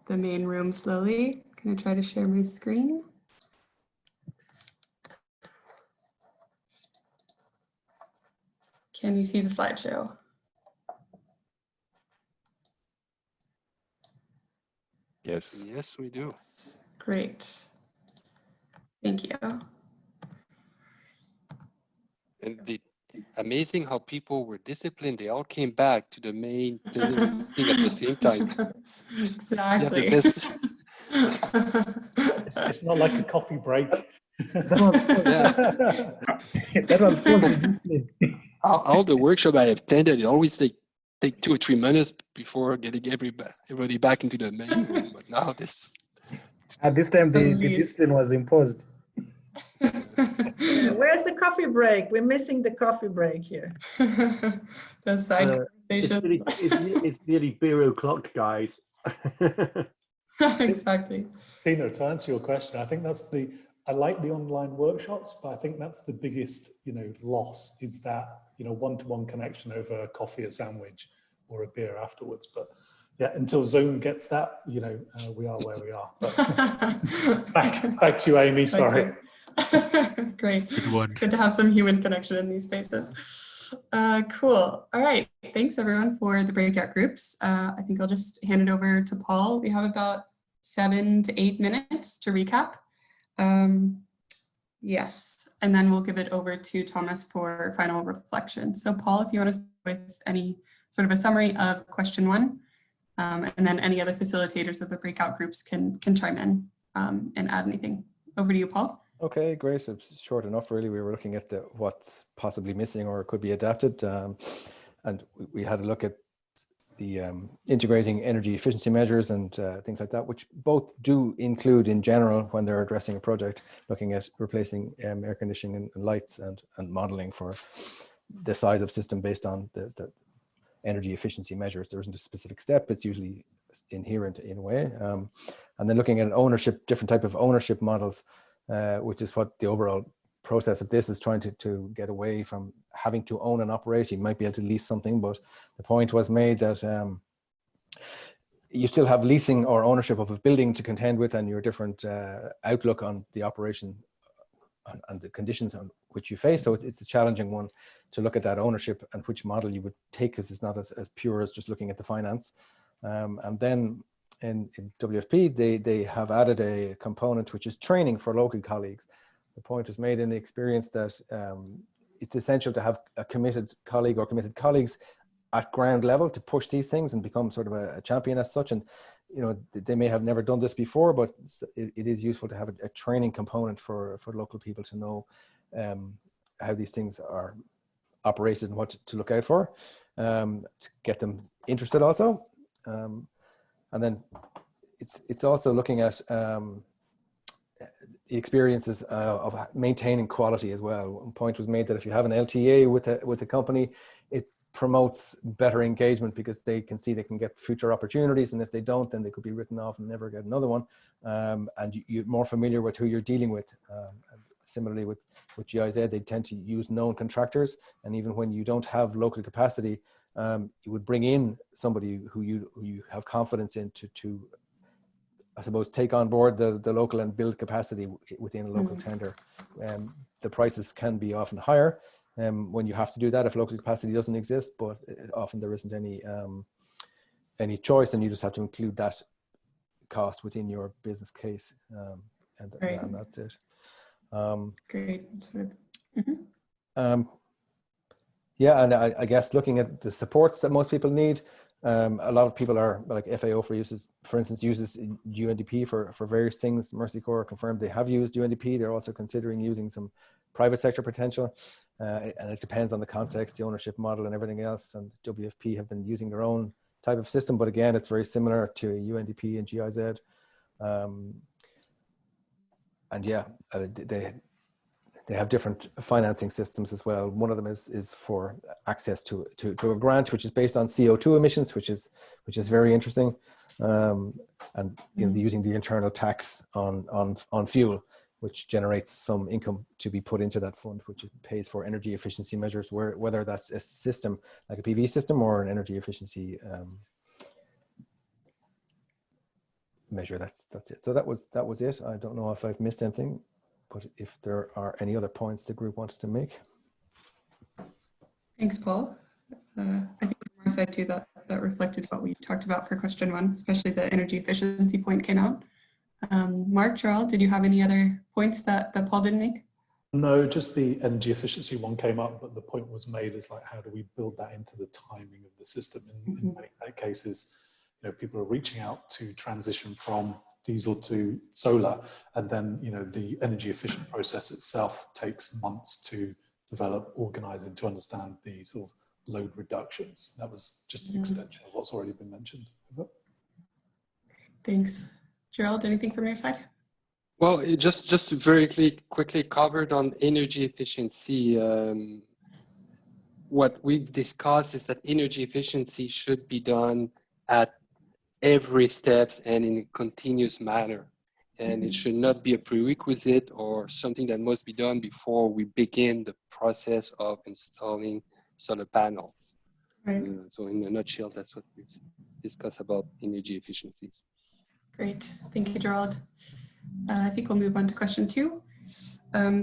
the main room slowly. Can I try to share my screen? Can you see the slideshow? Yes. Yes, we do. Great. Thank you. And amazing how people were disciplined. They all came back to the main thing at the same time. Exactly. Yeah, the best. It's not like a coffee break. That was All the workshop I have attended, it always take 2 or 3 minutes before getting everybody back into the main room. But now this. At this time, the discipline was imposed. Where's the coffee break? We're missing the coffee break here. The side conversations. It's nearly beer o'clock, guys. Exactly. Tina, to answer your question, I think that's I like the online workshops, but I think that's the biggest, loss is that, one-to-one connection over a coffee, a sandwich, or a beer afterwards. But yeah, until Zoom gets that, we are where we are. But back to you, Amy, sorry. Great. It's good to have some human connection in these spaces. Cool. All right. Thanks everyone for the breakout groups. I think I'll just hand it over to Paul. We have about 7 to 8 minutes to recap. Yes, and then we'll give it over to Thomas for final reflection. So Paul, if you want to start with any sort of a summary of question 1, and then any other facilitators of the breakout groups can chime in and add anything. Over to you, Paul. Okay, great. It's short enough, really. We were looking at what's possibly missing or could be adapted. And we had a look at the integrating energy efficiency measures and things like that, which both do include in general when they're addressing a project, looking at replacing air conditioning and lights and modeling for the size of system based on the energy efficiency measures. There isn't a specific step. It's usually inherent in a way. And then looking at ownership, different type of ownership models, which is what the overall process of this is trying to get away from having to own and operate. You might be able to lease something, but the point was made that you still have leasing or ownership of a building to contend with, and your different outlook on the operation and the conditions on which you face. So it's a challenging one to look at that ownership and which model you would take, because it's not as pure as just looking at the finance. And then in WFP, they have added a component which is training for local colleagues. The point is made in the experience that it's essential to have a committed colleague or committed colleagues at ground level to push these things and become sort of a champion as such. And they may have never done this before, but it is useful to have a training component for local people to know how these things are operated and what to look out for, to get them interested also. And then it's also looking at the experiences of maintaining quality as well. One point was made that if you have an LTA with a company, it promotes better engagement because they can see they can get future opportunities, and if they don't, then they could be written off and never get another one. And you're more familiar with who you're dealing with. Similarly with GIZ, they tend to use known contractors, and even when you don't have local capacity, you would bring in somebody who you have confidence in to I suppose take on board the local and build capacity within a local tender. The prices can be often higher when you have to do that if local capacity doesn't exist, but often there isn't any choice, and you just have to include that cost within your business case, and that's it. Great. Yeah, and I guess looking at the supports that most people need, a lot of people are like FAO for instance, uses UNDP for various things. Mercy Corps confirmed they have used UNDP. They're also considering using some private sector potential, and it depends on the context, the ownership model, and everything else. And WFP have been using their own type of system, but again, it's very similar to UNDP and GIZ. And yeah, they have different financing systems as well. One of them is for access to a grant, which is based on CO2 emissions, which is very interesting. And using the internal tax on fuel, which generates some income to be put into that fund, which pays for energy efficiency measures, whether that's a system like a PV system or an energy efficiency measure. That's it. So that was it. I don't know if I've missed anything, but if there are any other points the group wanted to make. Thanks, Paul. I think from our side too, that reflected what we talked about for question 1, especially the energy efficiency point came out. Mark, Gerald, did you have any other points that Paul didn't make? No, just the energy efficiency one came up, but the point was made is like, how do we build that into the timing of the system? In many cases, you know, people are reaching out to transition from diesel to solar, and then, you know, the energy efficient process itself takes months to develop, organize, and to understand the sort of load reductions. That was just an extension of what's already been mentioned. Thanks. Gerald, anything from your side? Well, it just to very quickly covered on energy efficiency. What we've discussed is that energy efficiency should be done at every steps and in a continuous manner. And it should not be a prerequisite or something that must be done before we begin the process of installing solar panels. Right. So in a nutshell, that's what we've discussed about energy efficiencies. Great, thank you, Gerald. I think we'll move on to question 2.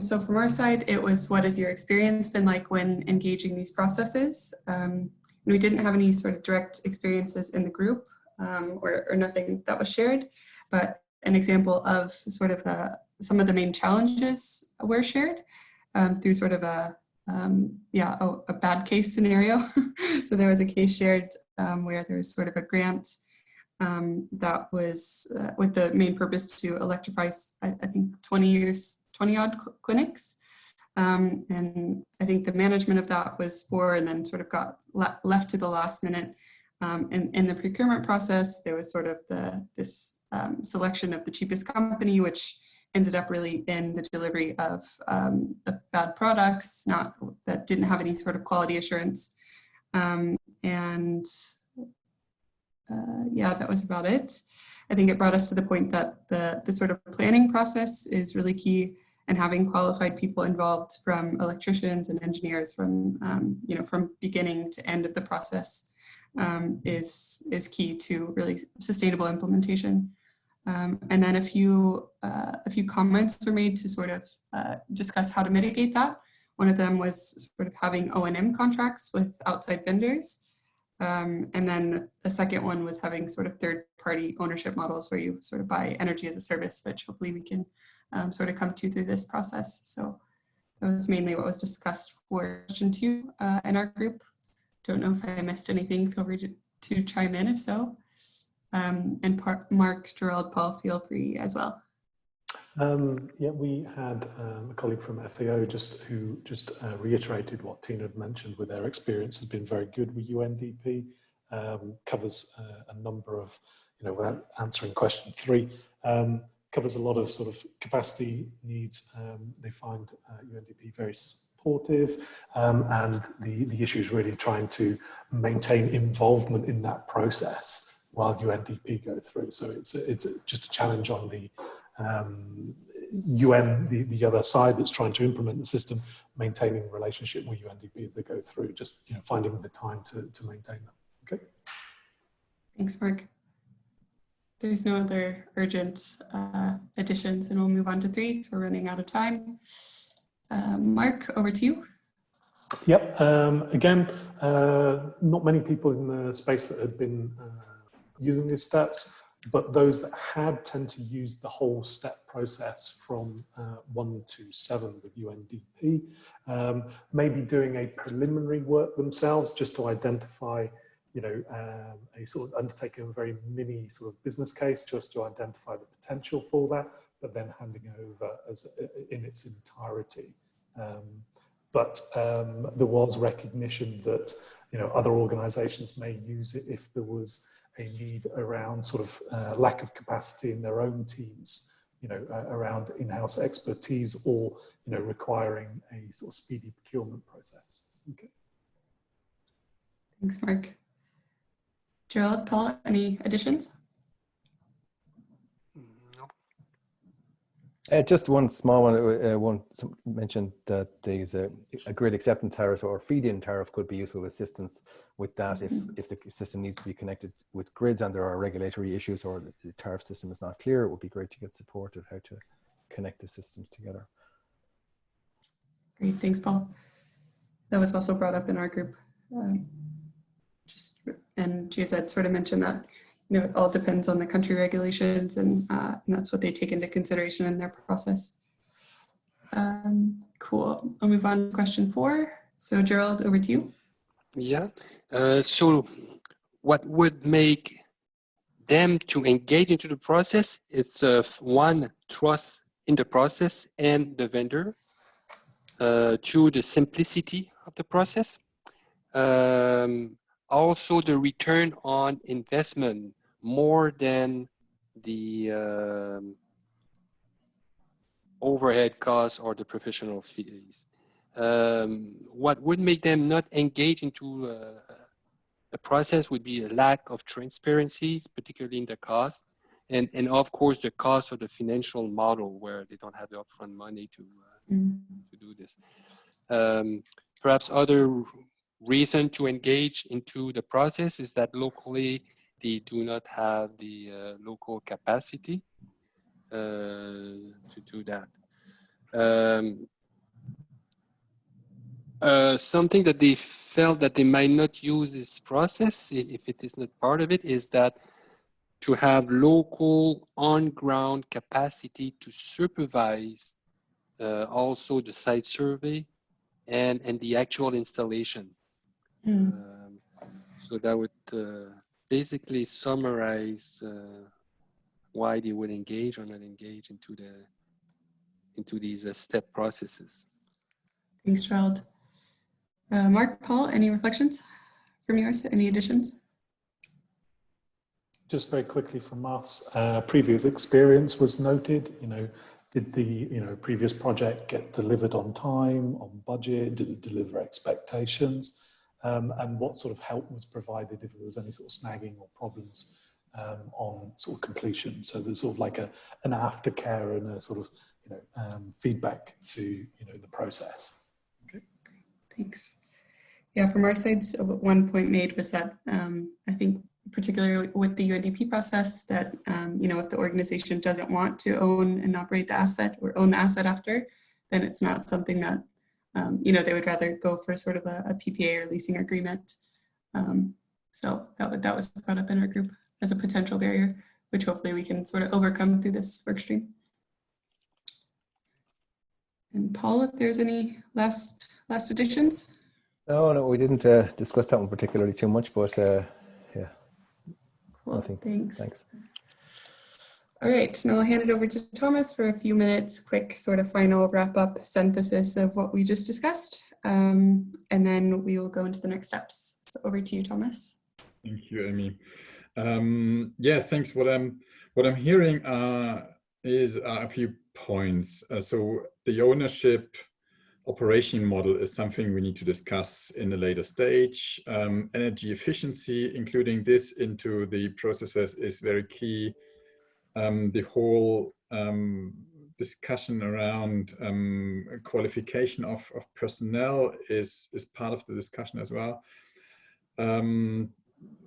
So from our side, it was, what has your experience been like when engaging these processes? We didn't have any sort of direct experiences in the group or nothing that was shared, but an example of sort of some of the main challenges were shared through sort of a bad case scenario. So there was a case shared where there was sort of a grant that was with the main purpose to electrify, I think 20 odd clinics. And I think the management of that was for, and then sort of got left to the last minute. And in the procurement process, there was sort of this selection of the cheapest company, which ended up really in the delivery of bad products, that didn't have any sort of quality assurance. That was about it. I think it brought us to the point that the sort of planning process is really key, and having qualified people involved, from electricians and engineers from from beginning to end of the process is key to really sustainable implementation. And then a few comments were made to sort of discuss how to mitigate that. One of them was sort of having O&M contracts with outside vendors. And then the second one was having sort of third-party ownership models where you sort of buy energy as a service, which hopefully we can sort of come to through this process. So that was mainly what was discussed for question 2 in our group. Don't know if I missed anything, feel free to chime in if so. And Mark, Gerald, Paul, feel free as well. We had a colleague from FAO who reiterated what Tina had mentioned, with their experience has been very good with UNDP, covers a number of, without answering question 3, covers a lot of sort of capacity needs. They find UNDP very supportive, and the issue is really trying to maintain involvement in that process while UNDP go through. So it's just a challenge on the UN, the other side that's trying to implement the system, maintaining a relationship with UNDP as they go through, just finding the time to maintain them. Okay. Thanks, Mark. There's no other urgent additions, and we'll move on to 3, so we're running out of time. Mark, over to you. Yep. Again, not many people in the space that had been using these steps, but those that had tend to use the whole step process from 1 to 7 with UNDP, maybe doing a preliminary work themselves just to identify, a sort of undertaking a very mini sort of business case just to identify the potential for that, but then handing it over in its entirety. But there was recognition that other organisations may use it if there was a need around sort of lack of capacity in their own teams, around in-house expertise, or requiring a sort of speedy procurement process. Okay. Thanks, Mark. Gerald, Paul, any additions? No. Just one small one. One mentioned that there's a grid acceptance tariff or feed-in tariff could be useful assistance with that if the system needs to be connected with grids and there are regulatory issues or the tariff system is not clear. It would be great to get support of how to connect the systems together. Great, thanks, Paul. That was also brought up in our group. And GZ sort of mentioned that, you know, it all depends on the country regulations, and that's what they take into consideration in their process. Cool. I'll move on to question 4. So Gerald, over to you. Yeah. So what would make them to engage into the process? It's one, trust in the process and the vendor. 2, the simplicity of the process. Also the return on investment more than the overhead costs or the professional fees. What would make them not engage into the process would be a lack of transparency, particularly in the cost, and of course the cost of the financial model where they don't have the upfront money to do this. Perhaps other reason to engage into the process is that locally they do not have the local capacity to do that. Something that they felt that they might not use this process if it is not part of it is that to have local on-ground capacity to supervise also the site survey and the actual installation. So that would basically summarize why they would engage or not engage into these step processes. Thanks, Gerald. Mark, Paul, any reflections from yours? Any additions? Just very quickly from us, previous experience was noted. You know, did the previous project get delivered on time, on budget? Did it deliver expectations? And what sort of help was provided if there was any sort of snagging or problems on sort of completion? So there's sort of like an aftercare and a sort of feedback to the process. Okay. Thanks. Yeah, from our sides, one point made was that I think particularly with the UNDP process that if the organization doesn't want to own and operate the asset or own the asset after, then it's not something that they would rather go for sort of a PPA or leasing agreement. So that was brought up in our group as a potential barrier, which hopefully we can sort of overcome through this work stream. And Paul, if there's any last additions? No, we didn't discuss that one particularly too much, but yeah. Cool, nothing. Thanks. All right, now I'll hand it over to Thomas for a few minutes, quick sort of final wrap-up synthesis of what we just discussed, and then we will go into the next steps. So over to you, Thomas. Thank you, Amy. Yeah, thanks. What I'm hearing is a few points. So the ownership operation model is something we need to discuss in a later stage. Energy efficiency, including this into the processes, is very key. The whole discussion around qualification of personnel is part of the discussion as well.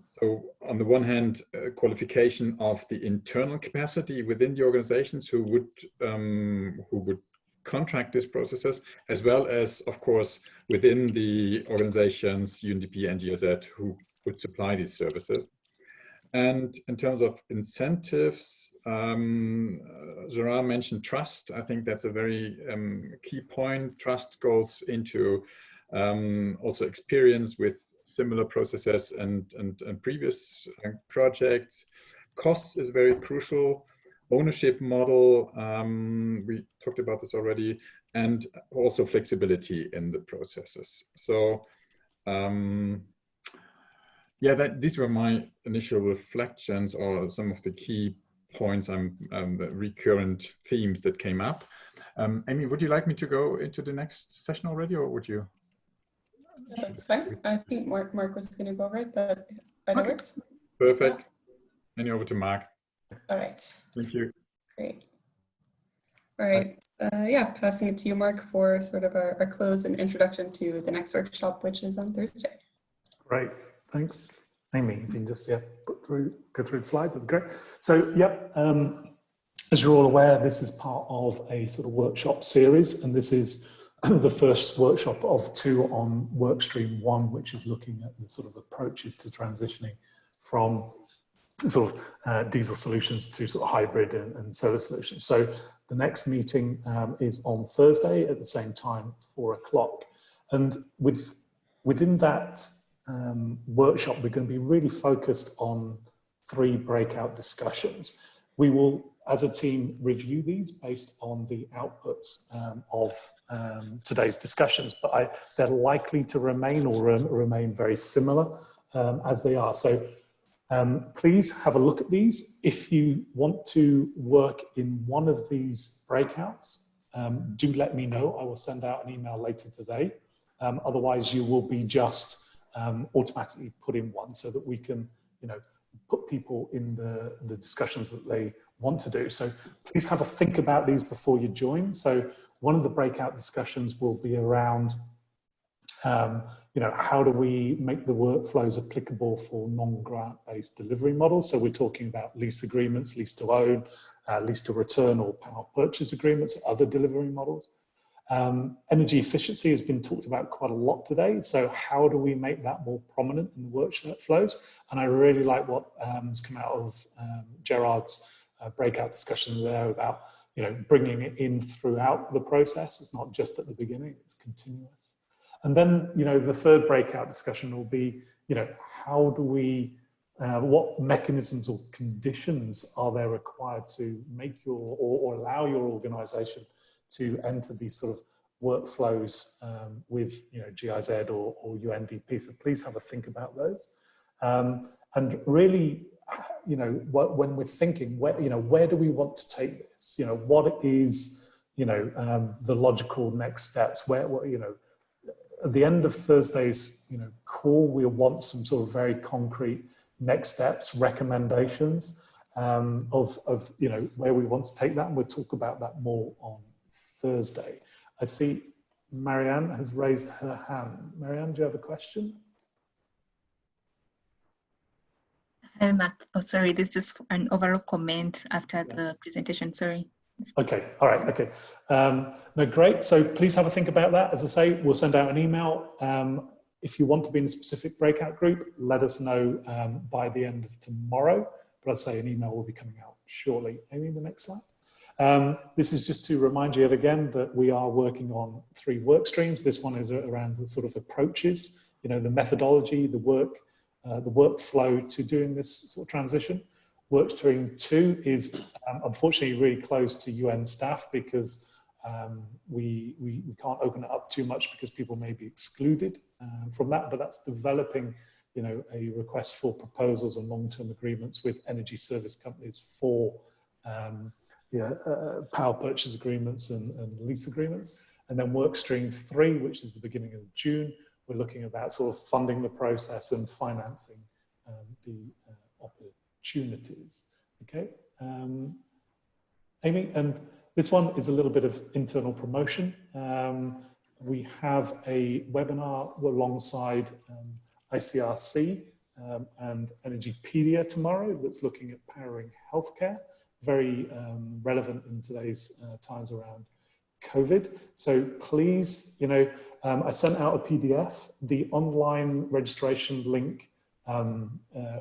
So on the one hand, qualification of the internal capacity within the organizations who would contract these processes, as well as, of course, within the organizations, UNDP and GIZ, who would supply these services. And in terms of incentives, Gerard mentioned trust. I think that's a very key point. Trust goes into also experience with similar processes and previous projects. Costs is very crucial. Ownership model, we talked about this already, and also flexibility in the processes. So yeah, these were my initial reflections or some of the key points, the recurrent themes that came up. Amy, would you like me to go into the next session already, or would you? Yeah, that's fine. I think Mark was going to go over it, but either works. Perfect. Yeah. Hand you over to Mark. All right. Thank you. Great. All right. Yeah, passing it to you, Mark, for sort of our close and introduction to the next workshop, which is on Thursday. Great, thanks. Amy, you can just go through the slide, that'd be great. So, yep, as you're all aware, this is part of a sort of workshop series, and this is the first workshop of 2 on workstream 1, which is looking at the sort of approaches to transitioning from sort of diesel solutions to sort of hybrid and solar solutions. So the next meeting is on Thursday at the same time, 4 o'clock. And within that workshop, we're going to be really focused on 3 breakout discussions. We will, as a team, review these based on the outputs of today's discussions, but they're likely to remain or remain very similar as they are. So please have a look at these. If you want to work in one of these breakouts, do let me know. I will send out an email later today. Otherwise, you will be just automatically put in one so that we can, put people in the discussions that they want to do. So please have a think about these before you join. So one of the breakout discussions will be around, how do we make the workflows applicable for non-grant-based delivery models? So we're talking about lease agreements, lease to own, lease to return, or power purchase agreements, other delivery models. Energy efficiency has been talked about quite a lot today. So how do we make that more prominent in the workshop flows? And I really like what has come out of Gerard's breakout discussion there about, bringing it in throughout the process. It's not just at the beginning, it's continuous. And then, the third breakout discussion will be, how do we, what mechanisms or conditions are there required to make or allow your organization to enter these sort of workflows with, GIZ or UNDP. So please have a think about those. And really, when we're thinking, where do we want to take this? What is, the logical next steps? At the end of Thursday's, call, we'll want some sort of very concrete next steps, recommendations of where we want to take that. And we'll talk about that more on Thursday. I see Marianne has raised her hand. Marianne, do you have a question? Hi, Matt. Oh, sorry, this is just an overall comment after the presentation, sorry. Okay, all right, okay. No, great, so please have a think about that. As I say, we'll send out an email. If you want to be in a specific breakout group, let us know by the end of tomorrow. But I'd say an email will be coming out shortly. Amy, the next slide. This is just to remind you yet again that we are working on 3 work streams. This one is around the sort of approaches, the methodology, the workflow to doing this sort of transition. Workstream 2 is unfortunately really close to UN staff because we can't open it up too much because people may be excluded from that, but that's developing a request for proposals and long-term agreements with energy service companies for power purchase agreements and lease agreements. And then Workstream 3, which is the beginning of June, we're looking about sort of funding the process and financing the opportunities. Okay, Amy, and this one is a little bit of internal promotion. We have a webinar alongside ICRC and Energypedia tomorrow that's looking at powering healthcare, very relevant in today's times around COVID. So please, I sent out a PDF. The online registration link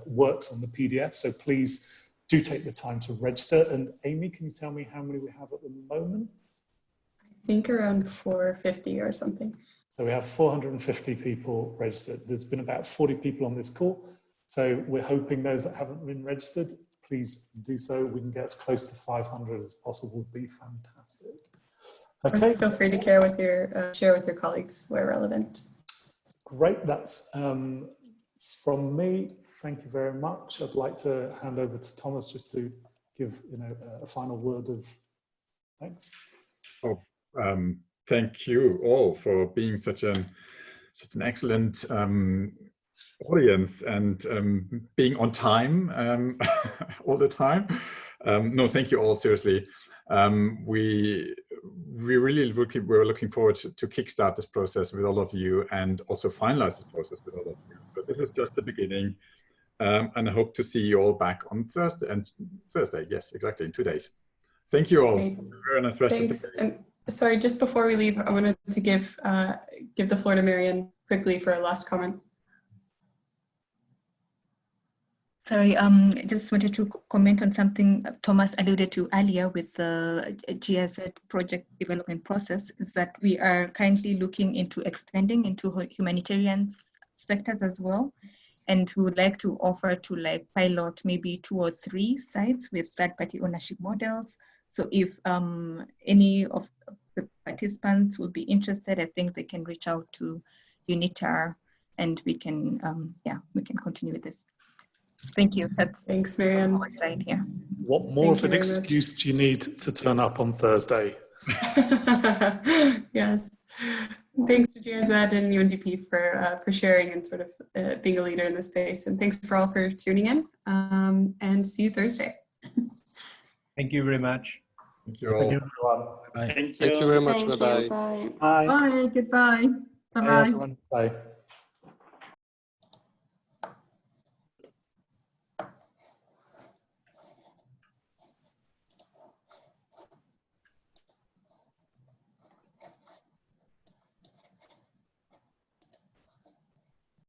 works on the PDF, so please do take the time to register. And Amy, can you tell me how many we have at the moment? I think around 450 or something. So we have 450 people registered. There's been about 40 people on this call. So we're hoping those that haven't been registered, please do so. We can get as close to 500 as possible, would be fantastic. Okay. Feel free to share with your colleagues where relevant. Great, that's from me. Thank you very much. I'd like to hand over to Thomas just to give a final word of thanks. Oh, thank you all for being such an excellent audience and being on time all the time. No, thank you all, seriously. We're looking forward to kickstart this process with all of you and also finalize this process with all of you. But this is just the beginning, and I hope to see you all back on Thursday. Yes, exactly, in 2 days. Thank you all. Great. Very nice rest Thanks. of the day. And sorry, just before we leave, I wanted to give the floor to Marianne quickly for a last comment. Sorry, just wanted to comment on something Thomas alluded to earlier with the GIZ project development process, is that we are currently looking into expanding into humanitarian sectors as well. And we would like to offer to like pilot maybe 2 or 3 sites with third-party ownership models. So if any of the participants would be interested, I think they can reach out to UNITAR and we can, we can continue with this. Thank you. Thanks, Marianne. Our side here. What more of an excuse do you need to turn up on Thursday? Yes. Thanks to GIZ and UNDP for sharing and sort of being a leader in this space. And thanks for all for tuning in, and see you Thursday. Thank you very much. Thank you all. Thank you, everyone. Bye. Thank you very much. Bye-bye. Bye. Bye. Bye, goodbye. Bye, Bye-bye. everyone. Bye.